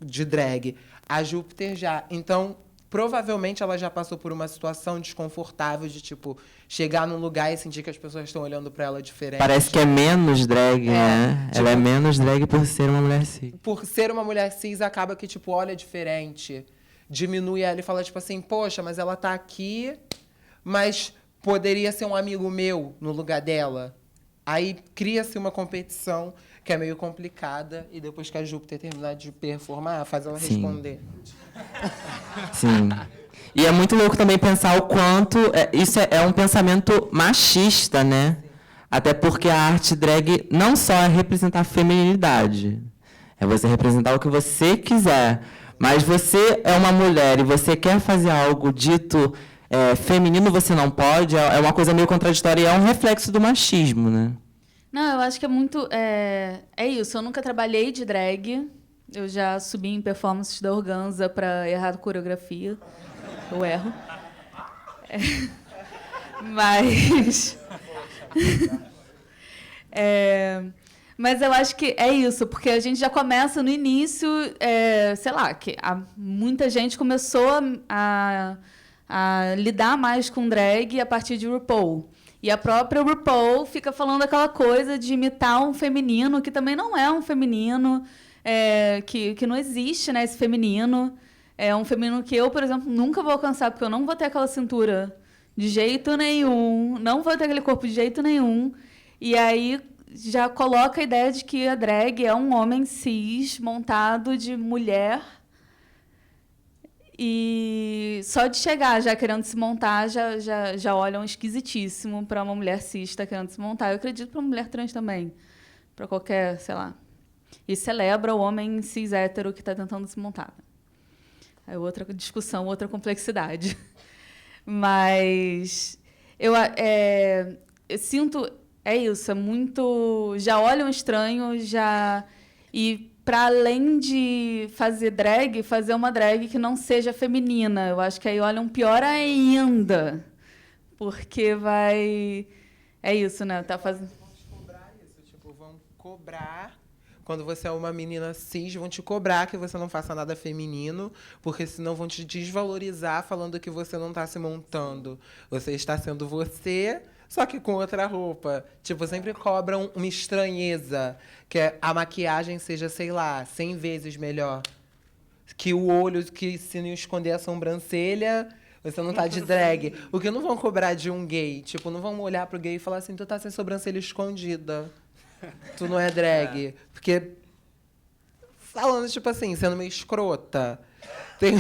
de drag. A Júpiter já. Então, provavelmente, ela já passou por uma situação desconfortável de, tipo, chegar num lugar e sentir que as pessoas estão olhando para ela diferente. Parece que é menos drag, né? Tipo, ela é menos drag por ser uma mulher cis. Por ser uma mulher cis, acaba que, tipo, olha diferente diminui ela e fala, tipo assim, poxa, mas ela tá aqui, mas poderia ser um amigo meu no lugar dela. Aí cria-se uma competição que é meio complicada, e depois que a Júpiter terminar de performar, faz ela Sim. responder. Sim. E é muito louco também pensar o quanto isso é um pensamento machista, né? Até porque a arte drag não só é representar a feminilidade, é você representar o que você quiser. Mas você é uma mulher e você quer fazer algo dito feminino, você não pode, é uma coisa meio contraditória e é um reflexo do machismo, né? Não, eu acho que é muito... É isso, eu nunca trabalhei de drag. Eu já subi em performances da Organza para errar a coreografia. Eu erro. Mas... Mas eu acho que é isso, porque a gente já começa no início, sei lá, que muita gente começou a lidar mais com drag a partir de RuPaul. E a própria RuPaul fica falando aquela coisa de imitar um feminino, que também não é um feminino, que não existe, né, esse feminino. É um feminino que eu, por exemplo, nunca vou alcançar, porque eu não vou ter aquela cintura de jeito nenhum, não vou ter aquele corpo de jeito nenhum. E aí já coloca a ideia de que a drag é um homem cis montado de mulher. E só de chegar já querendo se montar, já olham esquisitíssimo para uma mulher cis que está querendo se montar. Eu acredito para uma mulher trans também, para qualquer, sei lá. E celebra o homem cis hétero que está tentando se montar. É outra discussão, outra complexidade. Mas eu sinto... É isso, é muito... Já olham estranho, já... E, para além de fazer drag, fazer uma drag que não seja feminina. Eu acho que aí olham pior ainda. Porque vai... É isso, né? Tá fazendo... Vão te cobrar isso, tipo, vão cobrar... Quando você é uma menina cis, vão te cobrar que você não faça nada feminino, porque senão vão te desvalorizar falando que você não está se montando. Você está sendo você... Só que com outra roupa. Tipo, sempre cobram uma estranheza. Que a maquiagem seja, sei lá, 100 vezes melhor. Que o olho, que se não esconder a sobrancelha, você não tá de drag. O que não vão cobrar de um gay? Tipo, não vão olhar pro gay e falar assim, tu tá sem sobrancelha escondida. Tu não é drag. Porque, falando, tipo assim, sendo meio escrota. Tem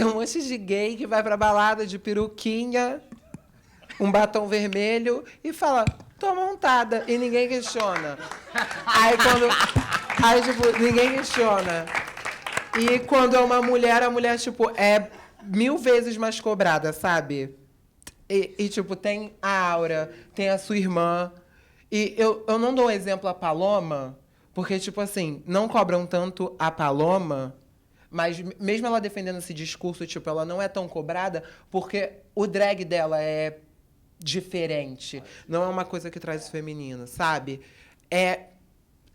um monte de gay que vai pra balada de peruquinha... um batom vermelho e fala, tô montada, e ninguém questiona. Aí, tipo, ninguém questiona. E quando é uma mulher, a mulher, tipo, é 1000 vezes mais cobrada, sabe? E tipo, tem a Aura, tem a sua irmã. E eu não dou exemplo a Paloma, porque, tipo assim, não cobram tanto a Paloma, mas mesmo ela defendendo esse discurso, tipo, ela não é tão cobrada, porque o drag dela é diferente. Não é uma coisa que traz o feminino, sabe? É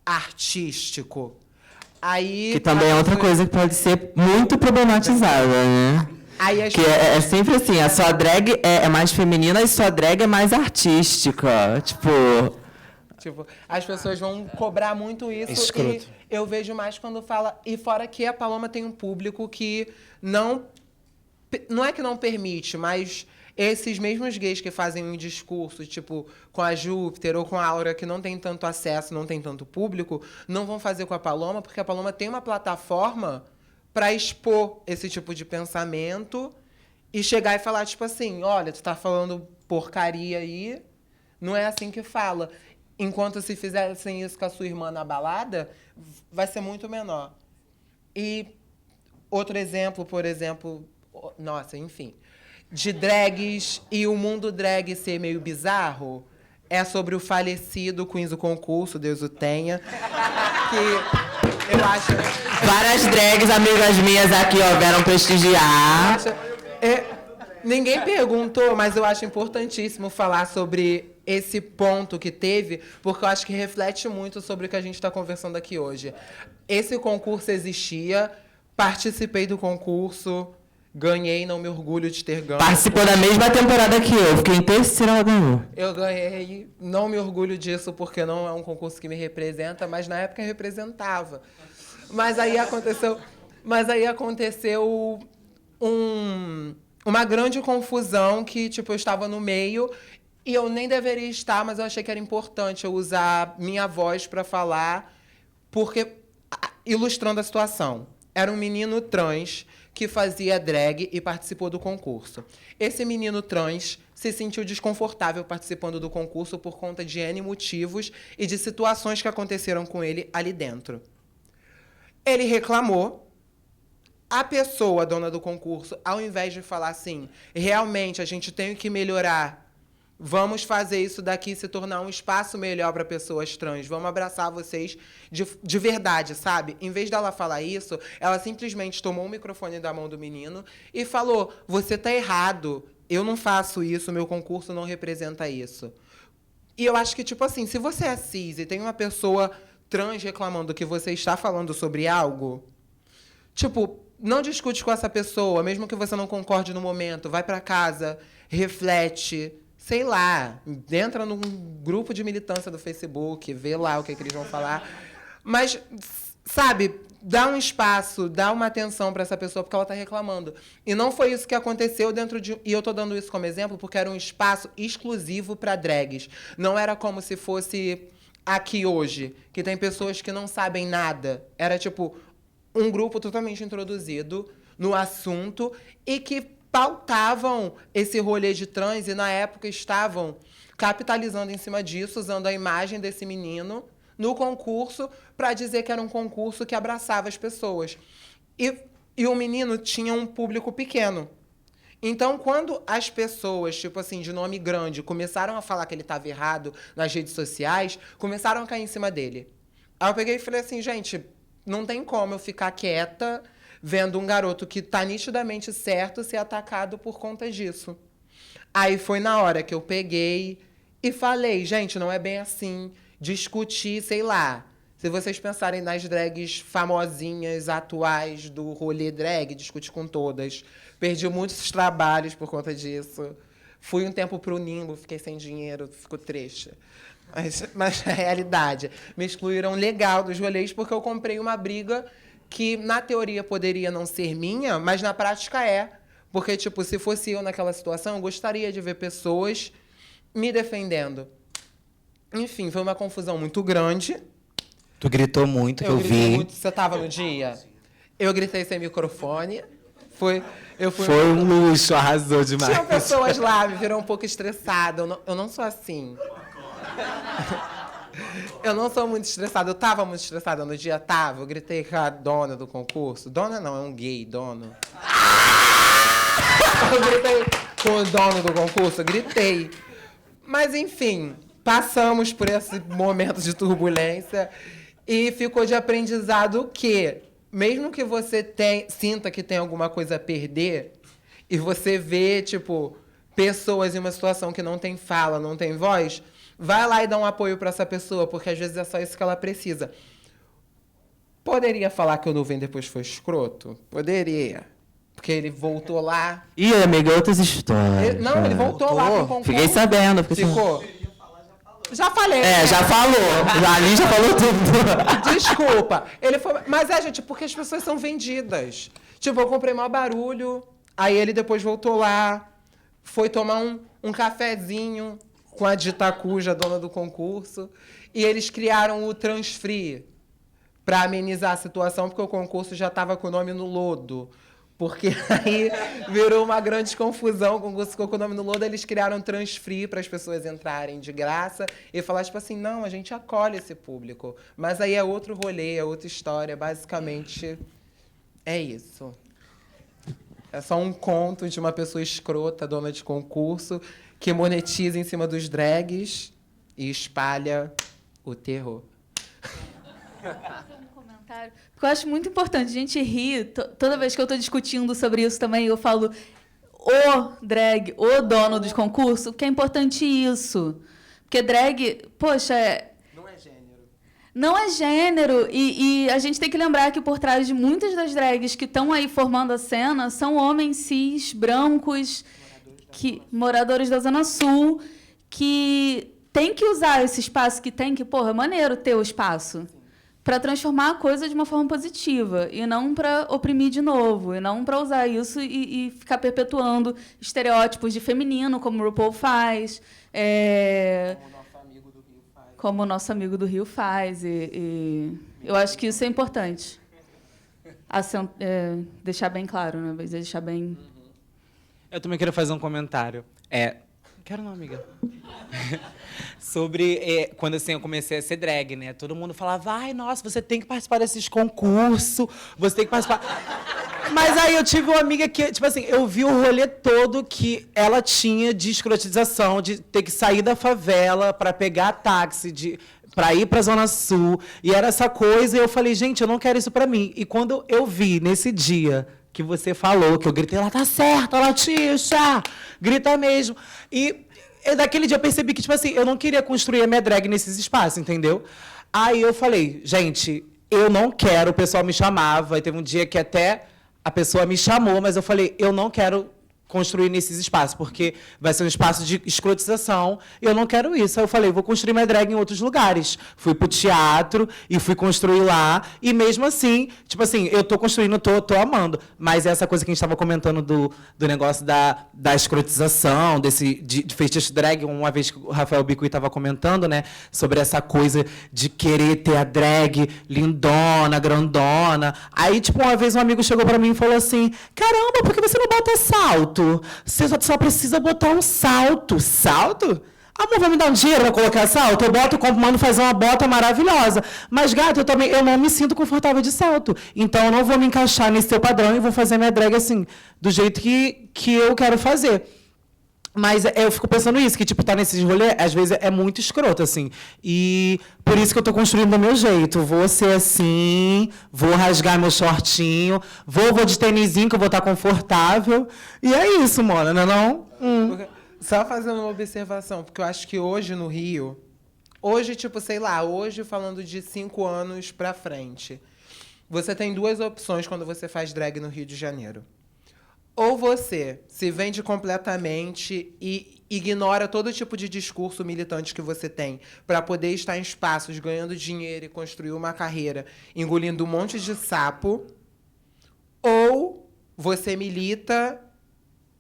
artístico. Aí, que também é outra coisa que pode ser muito problematizada, né? Aí que é sempre assim, a sua drag é mais feminina e sua drag é mais artística. Tipo, as pessoas vão cobrar muito isso. Escroto. E eu vejo mais quando fala... E fora que a Paloma tem um público que não é que não permite, mas... Esses mesmos gays que fazem um discurso, tipo, com a Júpiter ou com a Aura, que não tem tanto acesso, não tem tanto público, não vão fazer com a Paloma, porque a Paloma tem uma plataforma para expor esse tipo de pensamento e chegar e falar, tipo assim, olha, tu tá falando porcaria aí, não é assim que fala. Enquanto se fizessem isso com a sua irmã na balada, vai ser muito menor. E outro exemplo, por exemplo... Nossa, enfim... de drags e o mundo drag ser meio bizarro, é sobre o falecido Queens do Concurso, Deus o tenha, que eu acho... Várias drags, amigas minhas aqui, ó, vieram prestigiar. Ninguém perguntou, mas eu acho importantíssimo falar sobre esse ponto que teve, porque eu acho que reflete muito sobre o que a gente está conversando aqui hoje. Esse concurso existia, participei do concurso... Ganhei, não me orgulho de ter ganho. Participou da mesma temporada que eu. Fiquei em terceira, ela ganhou. Eu ganhei, não me orgulho disso, porque não é um concurso que me representa, mas na época representava. Mas aí aconteceu uma grande confusão que, tipo, eu estava no meio e eu nem deveria estar, mas eu achei que era importante eu usar minha voz para falar, porque, ilustrando a situação, era um menino trans que fazia drag e participou do concurso. Esse menino trans se sentiu desconfortável participando do concurso por conta de N motivos e de situações que aconteceram com ele ali dentro. Ele reclamou. A pessoa, dona do concurso, ao invés de falar assim, realmente a gente tem que melhorar, vamos fazer isso daqui se tornar um espaço melhor para pessoas trans, vamos abraçar vocês de verdade, sabe? Em vez dela falar isso, ela simplesmente tomou o microfone da mão do menino e falou, você tá errado, eu não faço isso, meu concurso não representa isso. E eu acho que, tipo assim, se você é cis e tem uma pessoa trans reclamando que você está falando sobre algo, tipo, não discute com essa pessoa, mesmo que você não concorde no momento. Vai para casa, reflete, sei lá, entra num grupo de militância do Facebook, vê lá o que eles vão falar. Mas, sabe, dá um espaço, dá uma atenção para essa pessoa porque ela está reclamando. E não foi isso que aconteceu dentro de... E eu estou dando isso como exemplo porque era um espaço exclusivo para drags. Não era como se fosse aqui hoje, que tem pessoas que não sabem nada. Era tipo... um grupo totalmente introduzido no assunto e que pautavam esse rolê de trans e, na época, estavam capitalizando em cima disso, usando a imagem desse menino no concurso para dizer que era um concurso que abraçava as pessoas. E o menino tinha um público pequeno. Então, quando as pessoas, tipo assim, de nome grande, começaram a falar que ele estava errado nas redes sociais, começaram a cair em cima dele. Aí eu peguei e falei assim, gente... não tem como eu ficar quieta vendo um garoto que tá nitidamente certo ser atacado por conta disso. Aí foi na hora que eu peguei e falei, gente, não é bem assim. Discutir, sei lá. Se vocês pensarem nas drags famosinhas, atuais do rolê drag, discuti com todas. Perdi muitos trabalhos por conta disso. Fui um tempo pro Nimbo, fiquei sem dinheiro, fico triste. Mas a realidade, me excluíram legal dos rolês porque eu comprei uma briga que, na teoria, poderia não ser minha, mas na prática é. Porque, tipo, se fosse eu naquela situação, eu gostaria de ver pessoas me defendendo. Enfim, foi uma confusão muito grande. Tu gritou muito, que eu gritei vi. muito. Você estava no dia? Eu gritei sem microfone. Foi um luxo, arrasou demais. Tinham pessoas lá, me viram um pouco estressada. Eu não sou assim. Eu não sou muito estressada. Eu estava muito estressada no dia, tava. Eu gritei com a dona do concurso. Dona não, é um gay, dono. Eu gritei com o dono do concurso, gritei. Mas, enfim, passamos por esse momento de turbulência e ficou de aprendizado que, mesmo que você sinta que tem alguma coisa a perder, e você vê, tipo, pessoas em uma situação que não tem fala, não tem voz, vai lá e dá um apoio para essa pessoa, porque às vezes é só isso que ela precisa. Poderia falar que o Nuvem depois foi escroto? Poderia. Porque ele voltou lá. Ih, amiga, outras histórias. Ele voltou lá pro concurso. Fiquei sabendo. Ficou. Já falei. Já falou. Ali já falou tudo. Desculpa. Ele foi... Mas gente, porque as pessoas são vendidas. Tipo, eu comprei maior barulho, aí ele depois voltou lá, foi tomar um cafezinho com a Dita Cuja, dona do concurso, e eles criaram o Transfree para amenizar a situação, porque o concurso já estava com o nome no lodo. Porque aí virou uma grande confusão, o concurso ficou com o nome no lodo, eles criaram Transfree para as pessoas entrarem de graça e falar, tipo assim, não, a gente acolhe esse público. Mas aí é outro rolê, é outra história, basicamente é isso. É só um conto de uma pessoa escrota, dona de concurso, que monetiza em cima dos drags e espalha o terror. Porque eu acho muito importante. A gente ri. Toda vez que eu estou discutindo sobre isso também, eu falo o drag, o dono dos concursos, porque é importante isso. Porque drag, poxa... Não é gênero. Não é gênero. E a gente tem que lembrar que por trás de muitas das drags que estão aí formando a cena são homens cis, brancos, moradores da Zona Sul, que tem que usar esse espaço que tem, que, porra, é maneiro ter o espaço. para transformar a coisa de uma forma positiva e não para oprimir de novo, e não para usar isso e ficar perpetuando estereótipos de feminino, como o RuPaul faz, como o nosso amigo do Rio faz. E eu acho que isso é importante. Deixar bem claro, né? Deixar bem... Eu também quero fazer um comentário. Quero não, amiga. Sobre quando assim, eu comecei a ser drag, né? Todo mundo falava, ai, nossa, você tem que participar desses concursos, você tem que participar. Mas aí eu tive uma amiga que, tipo assim, eu vi o rolê todo que ela tinha de escrotização, de ter que sair da favela para pegar táxi, para ir para a Zona Sul. E era essa coisa, e eu falei, gente, eu não quero isso para mim. E quando eu vi nesse dia que você falou, que eu gritei, ela tá certa, Latixa! Grita mesmo. E daquele dia eu percebi que, tipo assim, eu não queria construir a minha drag nesses espaços, entendeu? Aí eu falei, gente, eu não quero, o pessoal me chamava, e teve um dia que até a pessoa me chamou, mas eu falei, eu não quero construir nesses espaços, porque vai ser um espaço de escrotização, e eu não quero isso. Aí eu falei, vou construir minha drag em outros lugares. Fui pro teatro e fui construir lá, e mesmo assim, tipo assim, eu tô construindo, tô amando, mas essa coisa que a gente estava comentando do negócio da escrotização, de feitiço drag, uma vez que o Rafael Bicuí estava comentando, né, sobre essa coisa de querer ter a drag lindona, grandona. Aí, tipo, uma vez um amigo chegou para mim e falou assim, caramba, por que você não bota salto? Você só precisa botar um salto. Salto? Amor, vai me dar um dinheiro pra colocar salto? Eu boto, compro, mando fazer uma bota maravilhosa. Mas, gato, eu não me sinto confortável de salto. Então, eu não vou me encaixar nesse teu padrão e vou fazer minha drag assim, do jeito que eu quero fazer. Mas eu fico pensando isso, que, tipo, tá nesses rolês, às vezes é muito escroto, assim. E por isso que eu tô construindo do meu jeito. Vou ser assim, vou rasgar meu shortinho, vou de tênisinho, que eu vou estar confortável. E é isso, mano, não é não? Só fazendo uma observação, porque eu acho que hoje no Rio... Hoje, tipo, sei lá, hoje falando de 5 anos pra frente, você tem 2 opções quando você faz drag no Rio de Janeiro. Ou você se vende completamente e ignora todo tipo de discurso militante que você tem para poder estar em espaços ganhando dinheiro e construir uma carreira, engolindo um monte de sapo. Ou você milita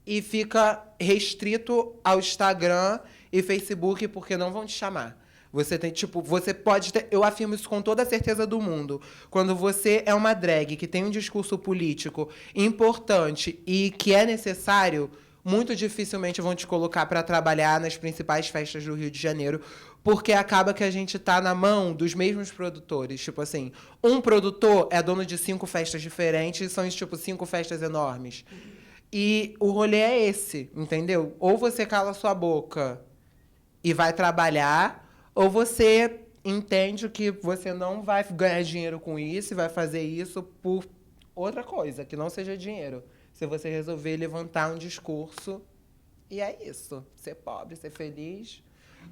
e fica restrito ao Instagram e Facebook porque não vão te chamar. Você tem, tipo, você pode ter, eu afirmo isso com toda a certeza do mundo. Quando você é uma drag que tem um discurso político importante e que é necessário, muito dificilmente vão te colocar para trabalhar nas principais festas do Rio de Janeiro, porque acaba que a gente tá na mão dos mesmos produtores. Tipo assim, um produtor é dono de 5 festas diferentes, e são, tipo, 5 festas enormes. E o rolê é esse, entendeu? Ou você cala sua boca e vai trabalhar, ou você entende que você não vai ganhar dinheiro com isso e vai fazer isso por outra coisa, que não seja dinheiro. Se você resolver levantar um discurso, e é isso. Ser pobre, ser feliz,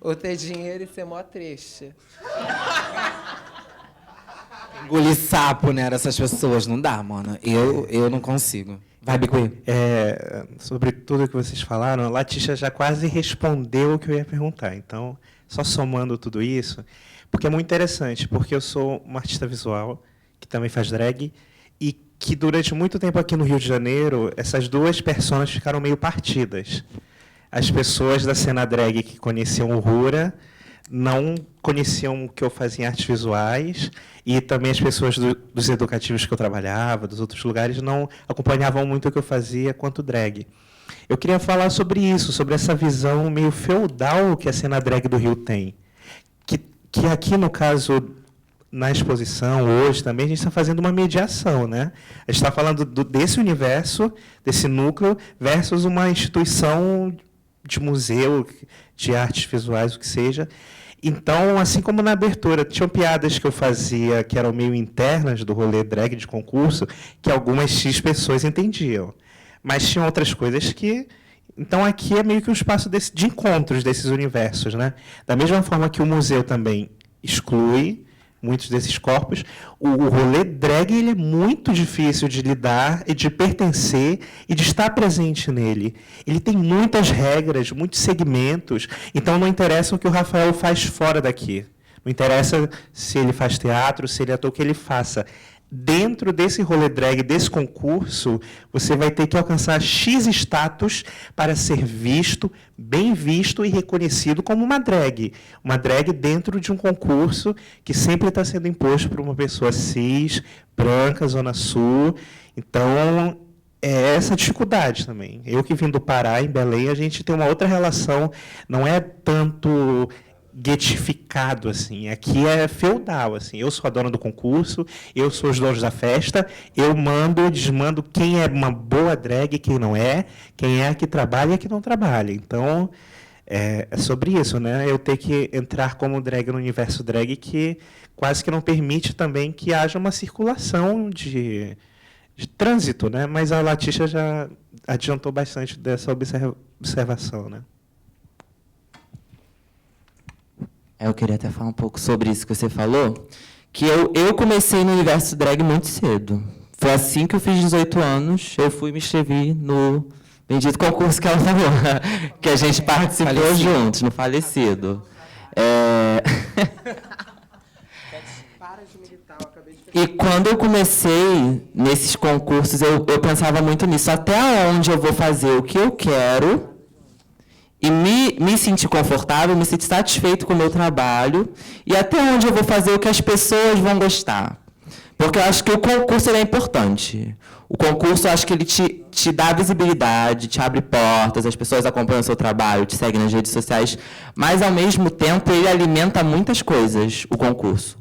ou ter dinheiro e ser mó triste. Engolir sapo, né, dessas pessoas. Não dá, mano. Eu não consigo. Vai, Bicuí. Sobre tudo que vocês falaram, a Latixa já quase respondeu o que eu ia perguntar. Então, só somando tudo isso, porque é muito interessante, porque eu sou uma artista visual, que também faz drag, e que durante muito tempo aqui no Rio de Janeiro, essas 2 personas ficaram meio partidas. As pessoas da cena drag que conheciam o Rura não conheciam o que eu fazia em artes visuais, e também as pessoas dos educativos que eu trabalhava, dos outros lugares, não acompanhavam muito o que eu fazia quanto drag. Eu queria falar sobre isso, sobre essa visão meio feudal que a cena drag do Rio tem. Que aqui, no caso, na exposição, hoje também, a gente está fazendo uma mediação, né? A gente está falando desse universo, desse núcleo, versus uma instituição de museu, de artes visuais, o que seja. Então, assim como na abertura, tinham piadas que eu fazia que eram meio internas do rolê drag de concurso, que algumas X pessoas entendiam. Mas tinham outras coisas que... Então, aqui é meio que um espaço de encontros desses universos, né? Da mesma forma que o museu também exclui muitos desses corpos, o rolê drag ele é muito difícil de lidar e de pertencer e de estar presente nele. Ele tem muitas regras, muitos segmentos, então não interessa o que o Rafael faz fora daqui. Não interessa se ele faz teatro, se ele é ator, o que ele faça. Dentro desse rolê drag, desse concurso, você vai ter que alcançar X status para ser visto, bem visto e reconhecido como uma drag. Uma drag dentro de um concurso que sempre está sendo imposto por uma pessoa cis, branca, Zona Sul. Então, é essa dificuldade também. Eu que vim do Pará, em Belém, a gente tem uma outra relação, não é tanto guetificado, assim. Aqui é feudal, assim. Eu sou a dona do concurso, eu sou os donos da festa, eu mando, desmando quem é uma boa drag e quem não é, quem é a que trabalha e a que não trabalha. Então, é sobre isso, né? Eu ter que entrar como drag no universo drag que quase que não permite também que haja uma circulação de trânsito, né? Mas a Latícia já adiantou bastante dessa observação, né? Eu queria até falar um pouco sobre isso que você falou, que eu comecei no universo drag muito cedo. Foi assim que eu fiz 18 anos, eu fui me inscrevi no bendito concurso que ela falou, que a gente participou juntos, no Falecido. E quando eu comecei nesses concursos, eu pensava muito nisso, até onde eu vou fazer o que eu quero e me sentir confortável, me sentir satisfeito com o meu trabalho, e até onde eu vou fazer o que as pessoas vão gostar. Porque eu acho que o concurso ele é importante. O concurso, eu acho que ele te dá visibilidade, te abre portas, as pessoas acompanham o seu trabalho, te seguem nas redes sociais, mas, ao mesmo tempo, ele alimenta muitas coisas, o concurso.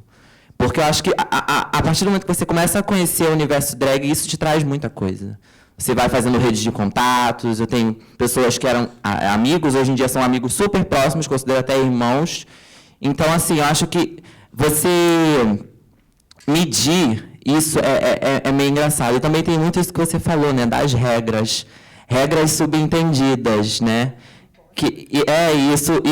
Porque eu acho que, a partir do momento que você começa a conhecer o universo drag, isso te traz muita coisa. Você vai fazendo redes de contatos, eu tenho pessoas que eram amigos, hoje em dia são amigos super próximos, considero até irmãos. Então, assim, eu acho que você medir isso é meio engraçado. E também tem muito isso que você falou, né, das regras subentendidas, né?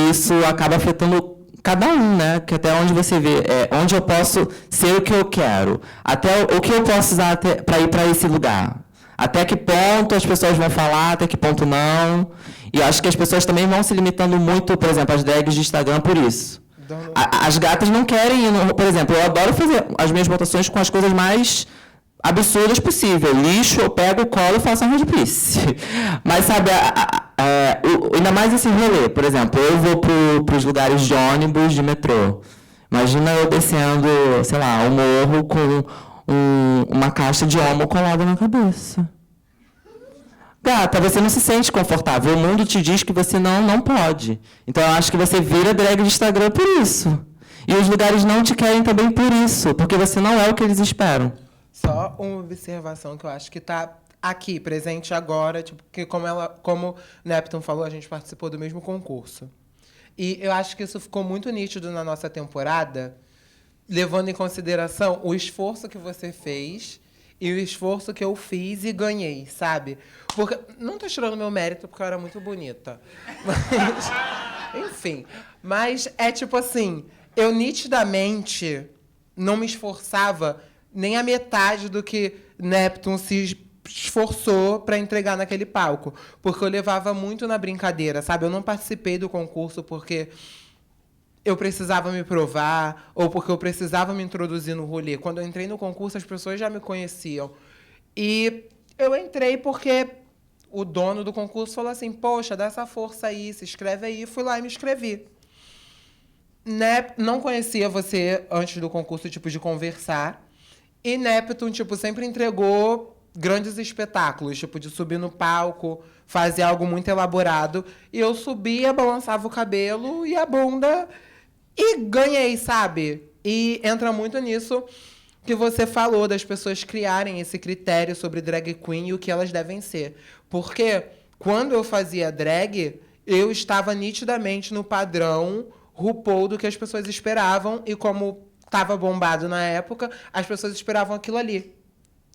Isso acaba afetando cada um, né? Que até onde você vê, onde eu posso ser o que eu quero, até o que eu posso usar para ir para esse lugar. Até que ponto as pessoas vão falar, até que ponto não. E acho que as pessoas também vão se limitando muito, por exemplo, as drags de Instagram por isso. As gatas não querem ir, por exemplo, eu adoro fazer as minhas votações com as coisas mais absurdas possível. Lixo, eu pego, colo e faço a piece. Mas, sabe, ainda mais esse rolê, por exemplo, eu vou para os lugares de ônibus, de metrô. Imagina eu descendo, sei lá, um morro com uma caixa de homo colada na cabeça. Gata, você não se sente confortável. O mundo te diz que você não pode. Então, eu acho que você vira drag de Instagram por isso. E os lugares não te querem também por isso, porque você não é o que eles esperam. Só uma observação que eu acho que está aqui, presente agora, tipo, que como Neptune falou, a gente participou do mesmo concurso. E eu acho que isso ficou muito nítido na nossa temporada, levando em consideração o esforço que você fez e o esforço que eu fiz e ganhei, sabe? Porque não tô tirando meu mérito porque eu era muito bonita. Mas, enfim. Mas é tipo assim, eu nitidamente não me esforçava nem a metade do que Neptune se esforçou para entregar naquele palco. Porque eu levava muito na brincadeira, sabe? Eu não participei do concurso porque eu precisava me provar, ou porque eu precisava me introduzir no rolê. Quando eu entrei no concurso, as pessoas já me conheciam. E eu entrei porque o dono do concurso falou assim, poxa, dá essa força aí, se inscreve aí. Fui lá e me inscrevi. Não conhecia você antes do concurso, tipo, de conversar. E Neptune, tipo, sempre entregou grandes espetáculos, tipo, de subir no palco, fazer algo muito elaborado. E eu subia, balançava o cabelo e a bunda e ganhei, sabe? E entra muito nisso que você falou, das pessoas criarem esse critério sobre drag queen e o que elas devem ser. Porque quando eu fazia drag, eu estava nitidamente no padrão RuPaul do que as pessoas esperavam, e como estava bombado na época, as pessoas esperavam aquilo ali.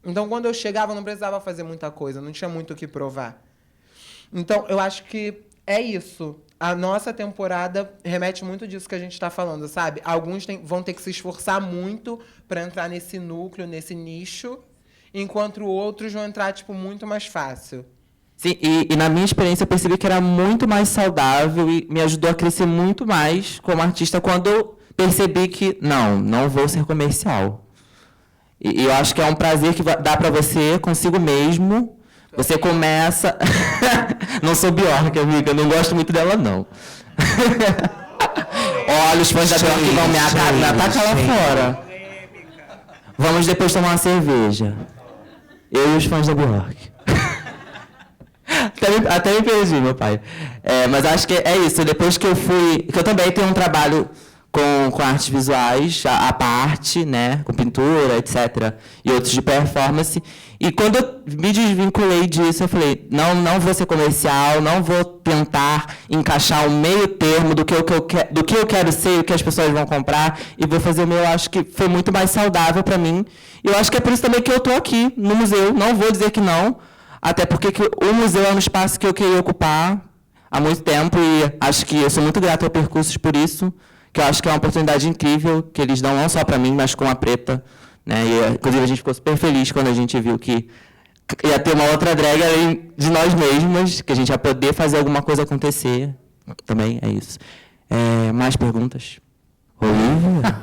Então, quando eu chegava, eu não precisava fazer muita coisa, não tinha muito o que provar. Então, eu acho que é isso. A nossa temporada remete muito disso que a gente está falando, sabe? Alguns vão ter que se esforçar muito para entrar nesse núcleo, nesse nicho, enquanto outros vão entrar, tipo, muito mais fácil. Sim, e na minha experiência eu percebi que era muito mais saudável e me ajudou a crescer muito mais como artista quando eu percebi que não vou ser comercial. E eu acho que é um prazer que dá para você consigo mesmo. Você começa... Não sou Bjork, amiga, eu não gosto muito dela, não. Olha, os fãs da Bjork vão me atacar lá fora. Vamos depois tomar uma cerveja. Eu e os fãs da Bjork. Até me perdi, meu pai. Mas acho que é isso. Depois que eu fui... Que eu também tenho um trabalho com artes visuais, a parte, né? Com pintura, etc. E outros de performance. E quando eu me desvinculei disso, eu falei, não vou ser comercial, não vou tentar encaixar o meio termo do que eu quero ser e o que as pessoas vão comprar, e vou fazer o meu. Eu acho que foi muito mais saudável para mim. E eu acho que é por isso também que eu estou aqui, no museu. Não vou dizer que não, até porque o museu é um espaço que eu queria ocupar há muito tempo, e acho que eu sou muito grato ao Percursos por isso, que eu acho que é uma oportunidade incrível que eles dão não só para mim, mas com a Preta. Né? E, inclusive, a gente ficou super feliz quando a gente viu que ia ter uma outra drag além de nós mesmas, que a gente ia poder fazer alguma coisa acontecer. Também é isso. Mais perguntas? Olivia?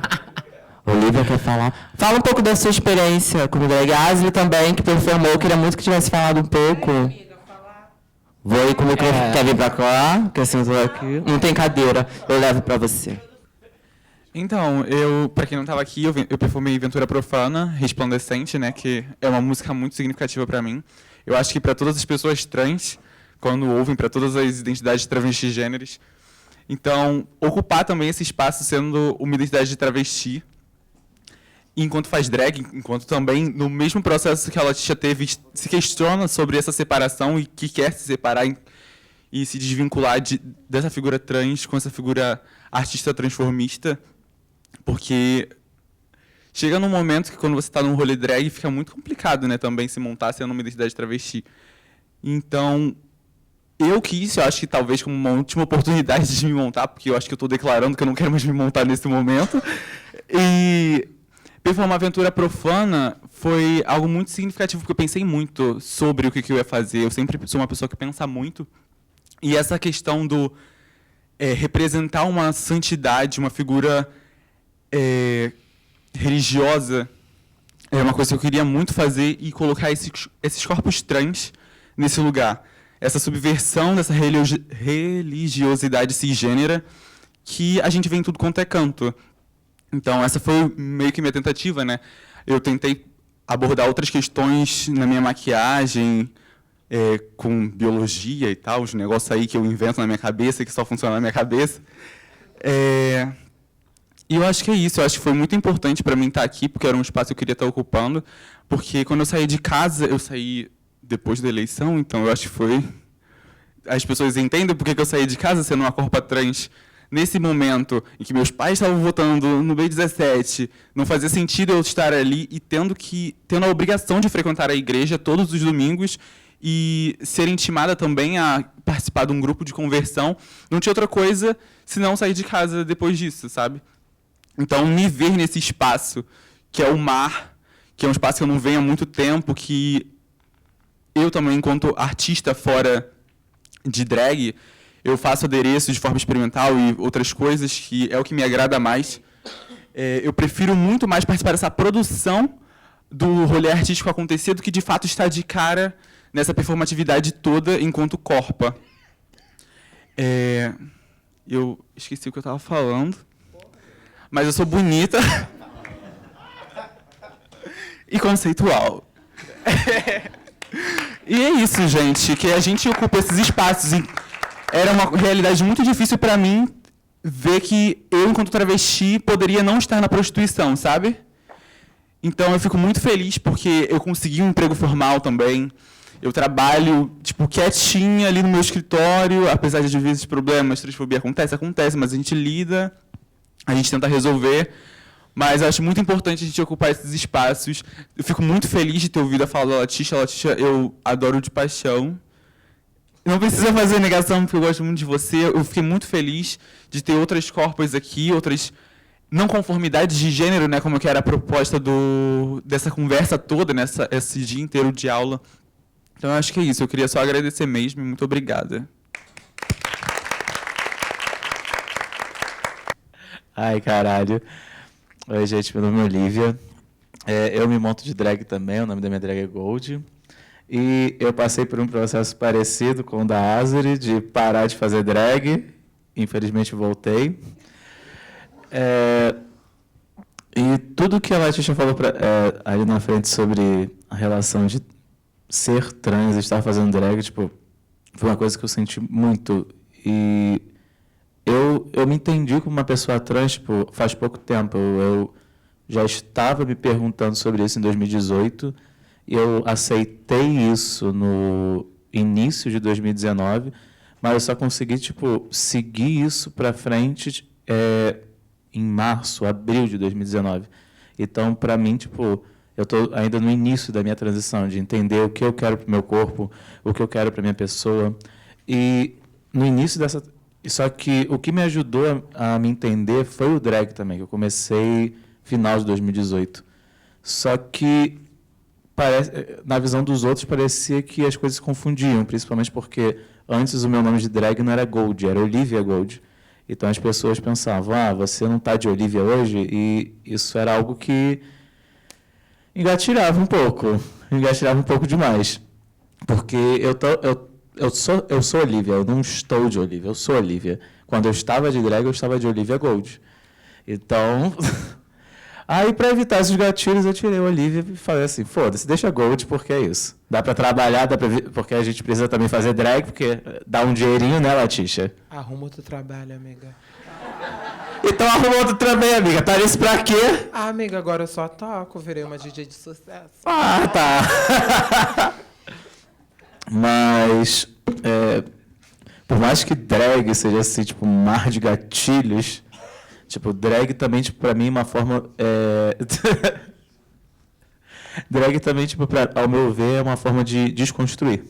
Olivia quer falar? Fala um pouco da sua experiência como drag. A Asli também, que performou, eu queria muito que tivesse falado um pouco. Vou ir com o microfone. Quer vir pra cá? Quer sentar aqui? Não tem cadeira, eu levo pra você. Então, pra quem não estava aqui, eu performei Ventura Profana, Resplandecente, né, que é uma música muito significativa para mim. Eu acho que para todas as pessoas trans, quando ouvem, para todas as identidades travesti gêneros. Então, ocupar também esse espaço sendo uma identidade de travesti, enquanto faz drag, enquanto também, no mesmo processo que a Latisha teve, se questiona sobre essa separação e que quer se separar e se desvincular dessa figura trans com essa figura artista transformista. Porque chega num momento que quando você está num rolê drag fica muito complicado, né, também se montar sendo uma identidade travesti. Então, eu acho que talvez como uma última oportunidade de me montar, porque eu acho que eu estou declarando que eu não quero mais me montar nesse momento. E performar Aventura Profana foi algo muito significativo, porque eu pensei muito sobre o que eu ia fazer. Eu sempre sou uma pessoa que pensa muito. E essa questão do representar uma santidade, uma figura religiosa, é uma coisa que eu queria muito fazer, e colocar esses corpos trans nesse lugar. Essa subversão dessa religiosidade cisgênera que a gente vê em tudo quanto é canto. Então, essa foi meio que minha tentativa, né? Eu tentei abordar outras questões na minha maquiagem, com biologia e tal, os negócios aí que eu invento na minha cabeça, que só funcionam na minha cabeça. E eu acho que é isso. Eu acho que foi muito importante para mim estar aqui, porque era um espaço que eu queria estar ocupando. Porque quando eu saí de casa, eu saí depois da eleição, então eu acho que foi... As pessoas entendem por que eu saí de casa sendo uma corpa trans nesse momento em que meus pais estavam votando no B17. Não fazia sentido eu estar ali e tendo a obrigação de frequentar a igreja todos os domingos e ser intimada também a participar de um grupo de conversão. Não tinha outra coisa senão sair de casa depois disso, sabe? Então, me ver nesse espaço, que é o mar, que é um espaço que eu não venho há muito tempo, que eu também, enquanto artista fora de drag, eu faço adereços de forma experimental e outras coisas, que é o que me agrada mais. Eu prefiro muito mais participar dessa produção do rolê artístico acontecer do que, de fato, estar de cara nessa performatividade toda enquanto corpa. Eu esqueci o que eu estava falando, mas eu sou bonita e conceitual. E é isso, gente, que a gente ocupa esses espaços. Era uma realidade muito difícil para mim ver que eu, enquanto travesti, poderia não estar na prostituição, sabe? Então, eu fico muito feliz porque eu consegui um emprego formal também. Eu trabalho, quietinha ali no meu escritório, apesar de, às vezes, problemas, transfobia acontece, mas a gente lida, a gente tenta resolver. Mas eu acho muito importante a gente ocupar esses espaços. Eu fico muito feliz de ter ouvido a fala da Latisha. Latisha, eu adoro de paixão. Não precisa fazer negação, porque eu gosto muito de você. Eu fiquei muito feliz de ter outras corpos aqui, outras não conformidades de gênero, né, como que era a proposta dessa conversa toda, esse dia inteiro de aula. Então, eu acho que é isso. Eu queria só agradecer mesmo. Muito obrigada. Ai, caralho. Oi, gente, meu nome é Olivia. Eu me monto de drag também, o nome da minha drag é Gold. E eu passei por um processo parecido com o da Azuri, de parar de fazer drag. Infelizmente, voltei. E tudo que a Letícia falou ali na frente sobre a relação de ser trans e estar fazendo drag, tipo, foi uma coisa que eu senti muito. E eu me entendi como uma pessoa trans, tipo, faz pouco tempo. Eu já estava me perguntando sobre isso em 2018 e eu aceitei isso no início de 2019, mas eu só consegui, tipo, seguir isso para frente em março, abril de 2019. Então, para mim, tipo, eu estou ainda no início da minha transição, de entender o que eu quero para o meu corpo, o que eu quero para a minha pessoa. E no início dessa... Só que o que me ajudou a me entender foi o drag também, que eu comecei final de 2018. Só que, na visão dos outros, parecia que as coisas se confundiam, principalmente porque antes o meu nome de drag não era Gold, era Olivia Gold. Então as pessoas pensavam, você não está de Olivia hoje? E isso era algo que engatilhava um pouco demais. Porque eu sou Olivia, eu não estou de Olivia, eu sou Olivia. Quando eu estava de drag, eu estava de Olivia Gold. Então, aí para evitar esses gatilhos, eu tirei a Olivia e falei assim, foda-se, deixa Gold, porque é isso. Dá para trabalhar, porque a gente precisa também fazer drag, porque dá um dinheirinho, né, Latisha? Arruma outro trabalho, amiga. Então arruma outro também, amiga. Tá nisso pra quê? Amiga, agora eu só toco, virei uma DJ de sucesso. Tá. Mas, por mais que drag seja assim, tipo, um mar de gatilhos, tipo, drag também, tipo, pra mim, é uma forma... drag também, tipo, ao meu ver, é uma forma de desconstruir.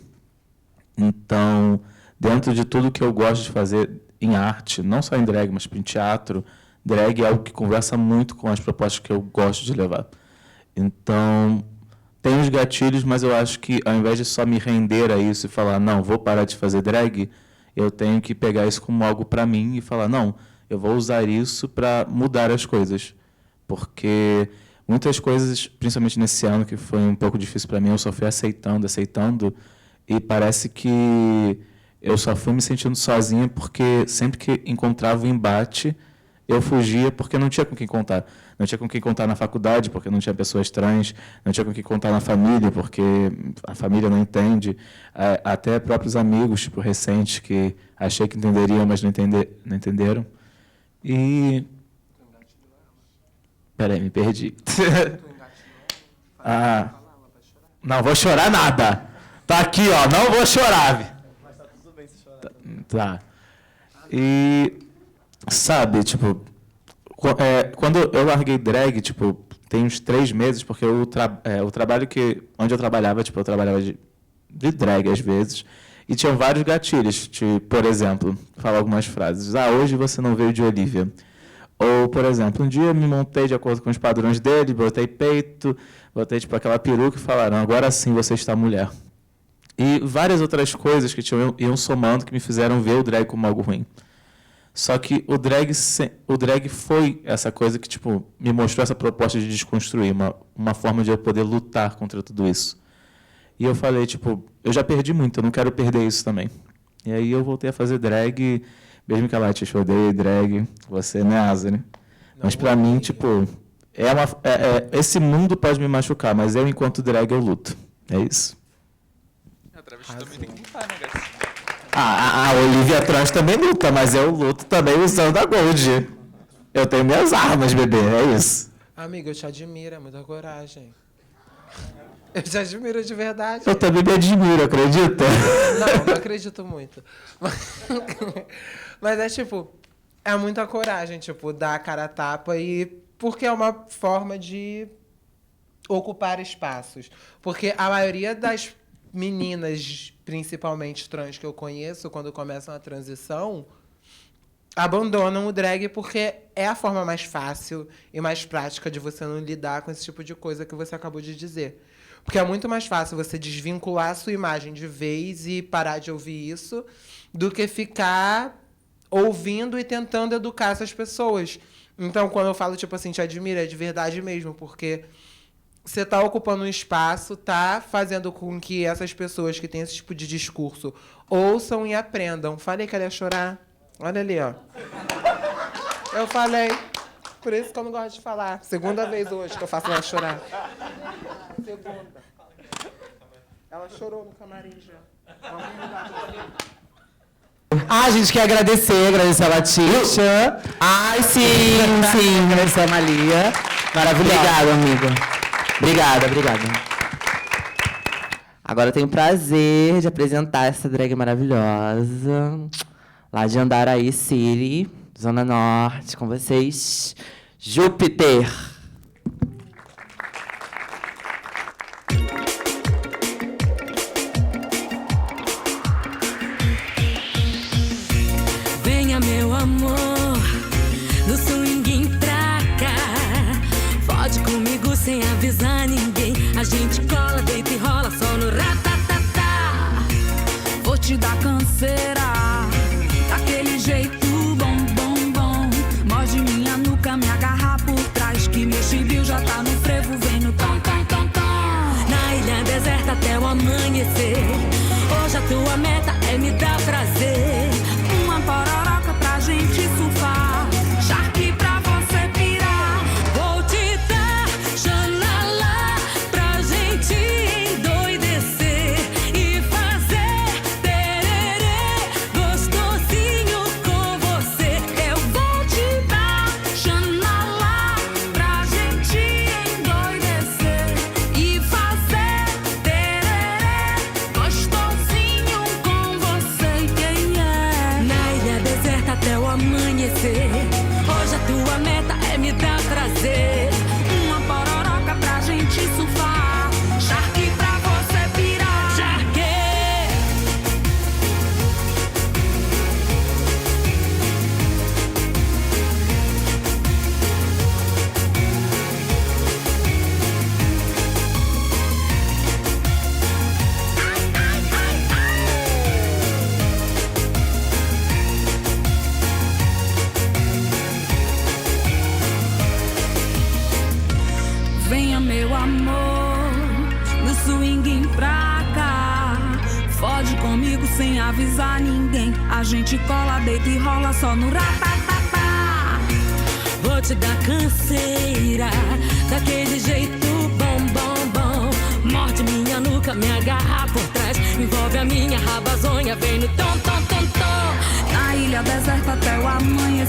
Então, dentro de tudo que eu gosto de fazer em arte, não só em drag, mas em teatro, drag é algo que conversa muito com as propostas que eu gosto de levar. Então, tem os gatilhos, mas eu acho que, ao invés de só me render a isso e falar, não, vou parar de fazer drag, eu tenho que pegar isso como algo para mim e falar, não, eu vou usar isso para mudar as coisas. Porque muitas coisas, principalmente nesse ano, que foi um pouco difícil para mim, eu só fui aceitando, e parece que eu só fui me sentindo sozinha porque sempre que encontrava um embate, eu fugia porque não tinha com quem contar. Não tinha com quem contar na faculdade, porque não tinha pessoas trans. Não tinha com quem contar na família, porque a família não entende. Até próprios amigos, tipo, recentes, que achei que entenderiam, mas não entenderam. E... Peraí, me perdi. Não vou chorar nada. Tá aqui, ó, não vou chorar. Mas tá tudo bem se chorar. Tá. E, sabe, tipo, quando eu larguei drag, tipo, tem uns 3 meses, porque o trabalho onde eu trabalhava, tipo, eu trabalhava de drag às vezes, e tinham vários gatilhos, tipo, por exemplo, falar algumas frases. Hoje você não veio de Olivia. Ou, por exemplo, um dia eu me montei de acordo com os padrões dele, botei peito, botei, tipo, aquela peruca e falaram, agora sim você está mulher. E várias outras coisas que iam somando que me fizeram ver o drag como algo ruim. Só que o drag foi essa coisa que, tipo, me mostrou essa proposta de desconstruir, uma forma de eu poder lutar contra tudo isso. E eu falei, tipo, eu já perdi muito, eu não quero perder isso também. E aí eu voltei a fazer drag, mesmo que a Latis odeie drag, você, né, Azuri? Mas pra mim, tipo, esse mundo pode me machucar, mas eu, enquanto drag, eu luto. É isso. A travesti também tem que lutar, né, guys? A Olivia trans também luta, mas eu luto também usando a Gold. Eu tenho minhas armas, bebê, é isso. Amiga, eu te admiro, é muita coragem. Eu te admiro de verdade. Eu também me admiro, acredita? Não acredito muito. Mas é tipo, é muita coragem, tipo, dar a cara a tapa porque é uma forma de ocupar espaços. Porque a maioria das meninas, principalmente trans, que eu conheço, quando começam a transição, abandonam o drag porque é a forma mais fácil e mais prática de você não lidar com esse tipo de coisa que você acabou de dizer. Porque é muito mais fácil você desvincular a sua imagem de vez e parar de ouvir isso do que ficar ouvindo e tentando educar essas pessoas. Então, quando eu falo, tipo assim, te admiro, é de verdade mesmo, porque você tá ocupando um espaço, tá fazendo com que essas pessoas que têm esse tipo de discurso ouçam e aprendam. Falei que ela ia chorar. Olha ali, ó. Eu falei. Por isso que eu não gosto de falar. Segunda vez hoje que eu faço ela chorar. Segunda. Ela chorou no camarim já. Vamos mudar. A gente quer agradecer a Latisha. Ai, sim. Agradecer a Malia. Maravilhosa. Obrigado, amiga. Obrigada. Agora eu tenho o prazer de apresentar essa drag maravilhosa. Lá de Andaraí City, Zona Norte, com vocês, Júpiter. Venha, meu amor, no swing pra cá. Pode comigo sem avisar ninguém. A gente cola, deita e rola só no ratatatá. Vou te dar canseira, daquele jeito bom. Morde minha nuca, me agarra por trás, que meu chibio já tá no frevo, vem no tom. Na ilha deserta até o amanhecer. Hoje a tua meta é me dar prazer. Uma pororoca pra gente surfar, charque pra você pirar. Vou te dar xanalá pra gente endoidecer e fazer tererê gostosinho com você. Eu vou te dar xanalá pra gente endoidecer e fazer tererê gostosinho com você. Na ilha deserta até o amanhecer. Hoje a tua meta é me dar prazer. Uma pororoca pra gente surfar, charque pra você pirar. Charque! Venha, meu amor, no swing pra cá. Fode comigo sem avisar ninguém. A gente cola, deita e rola só no ratatatá. Vou te dar canseira, daquele jeito bom. Morde minha nuca, me agarra por trás. Envolve a minha rabazonha, vem no tom. Na ilha deserta até o amanhecer.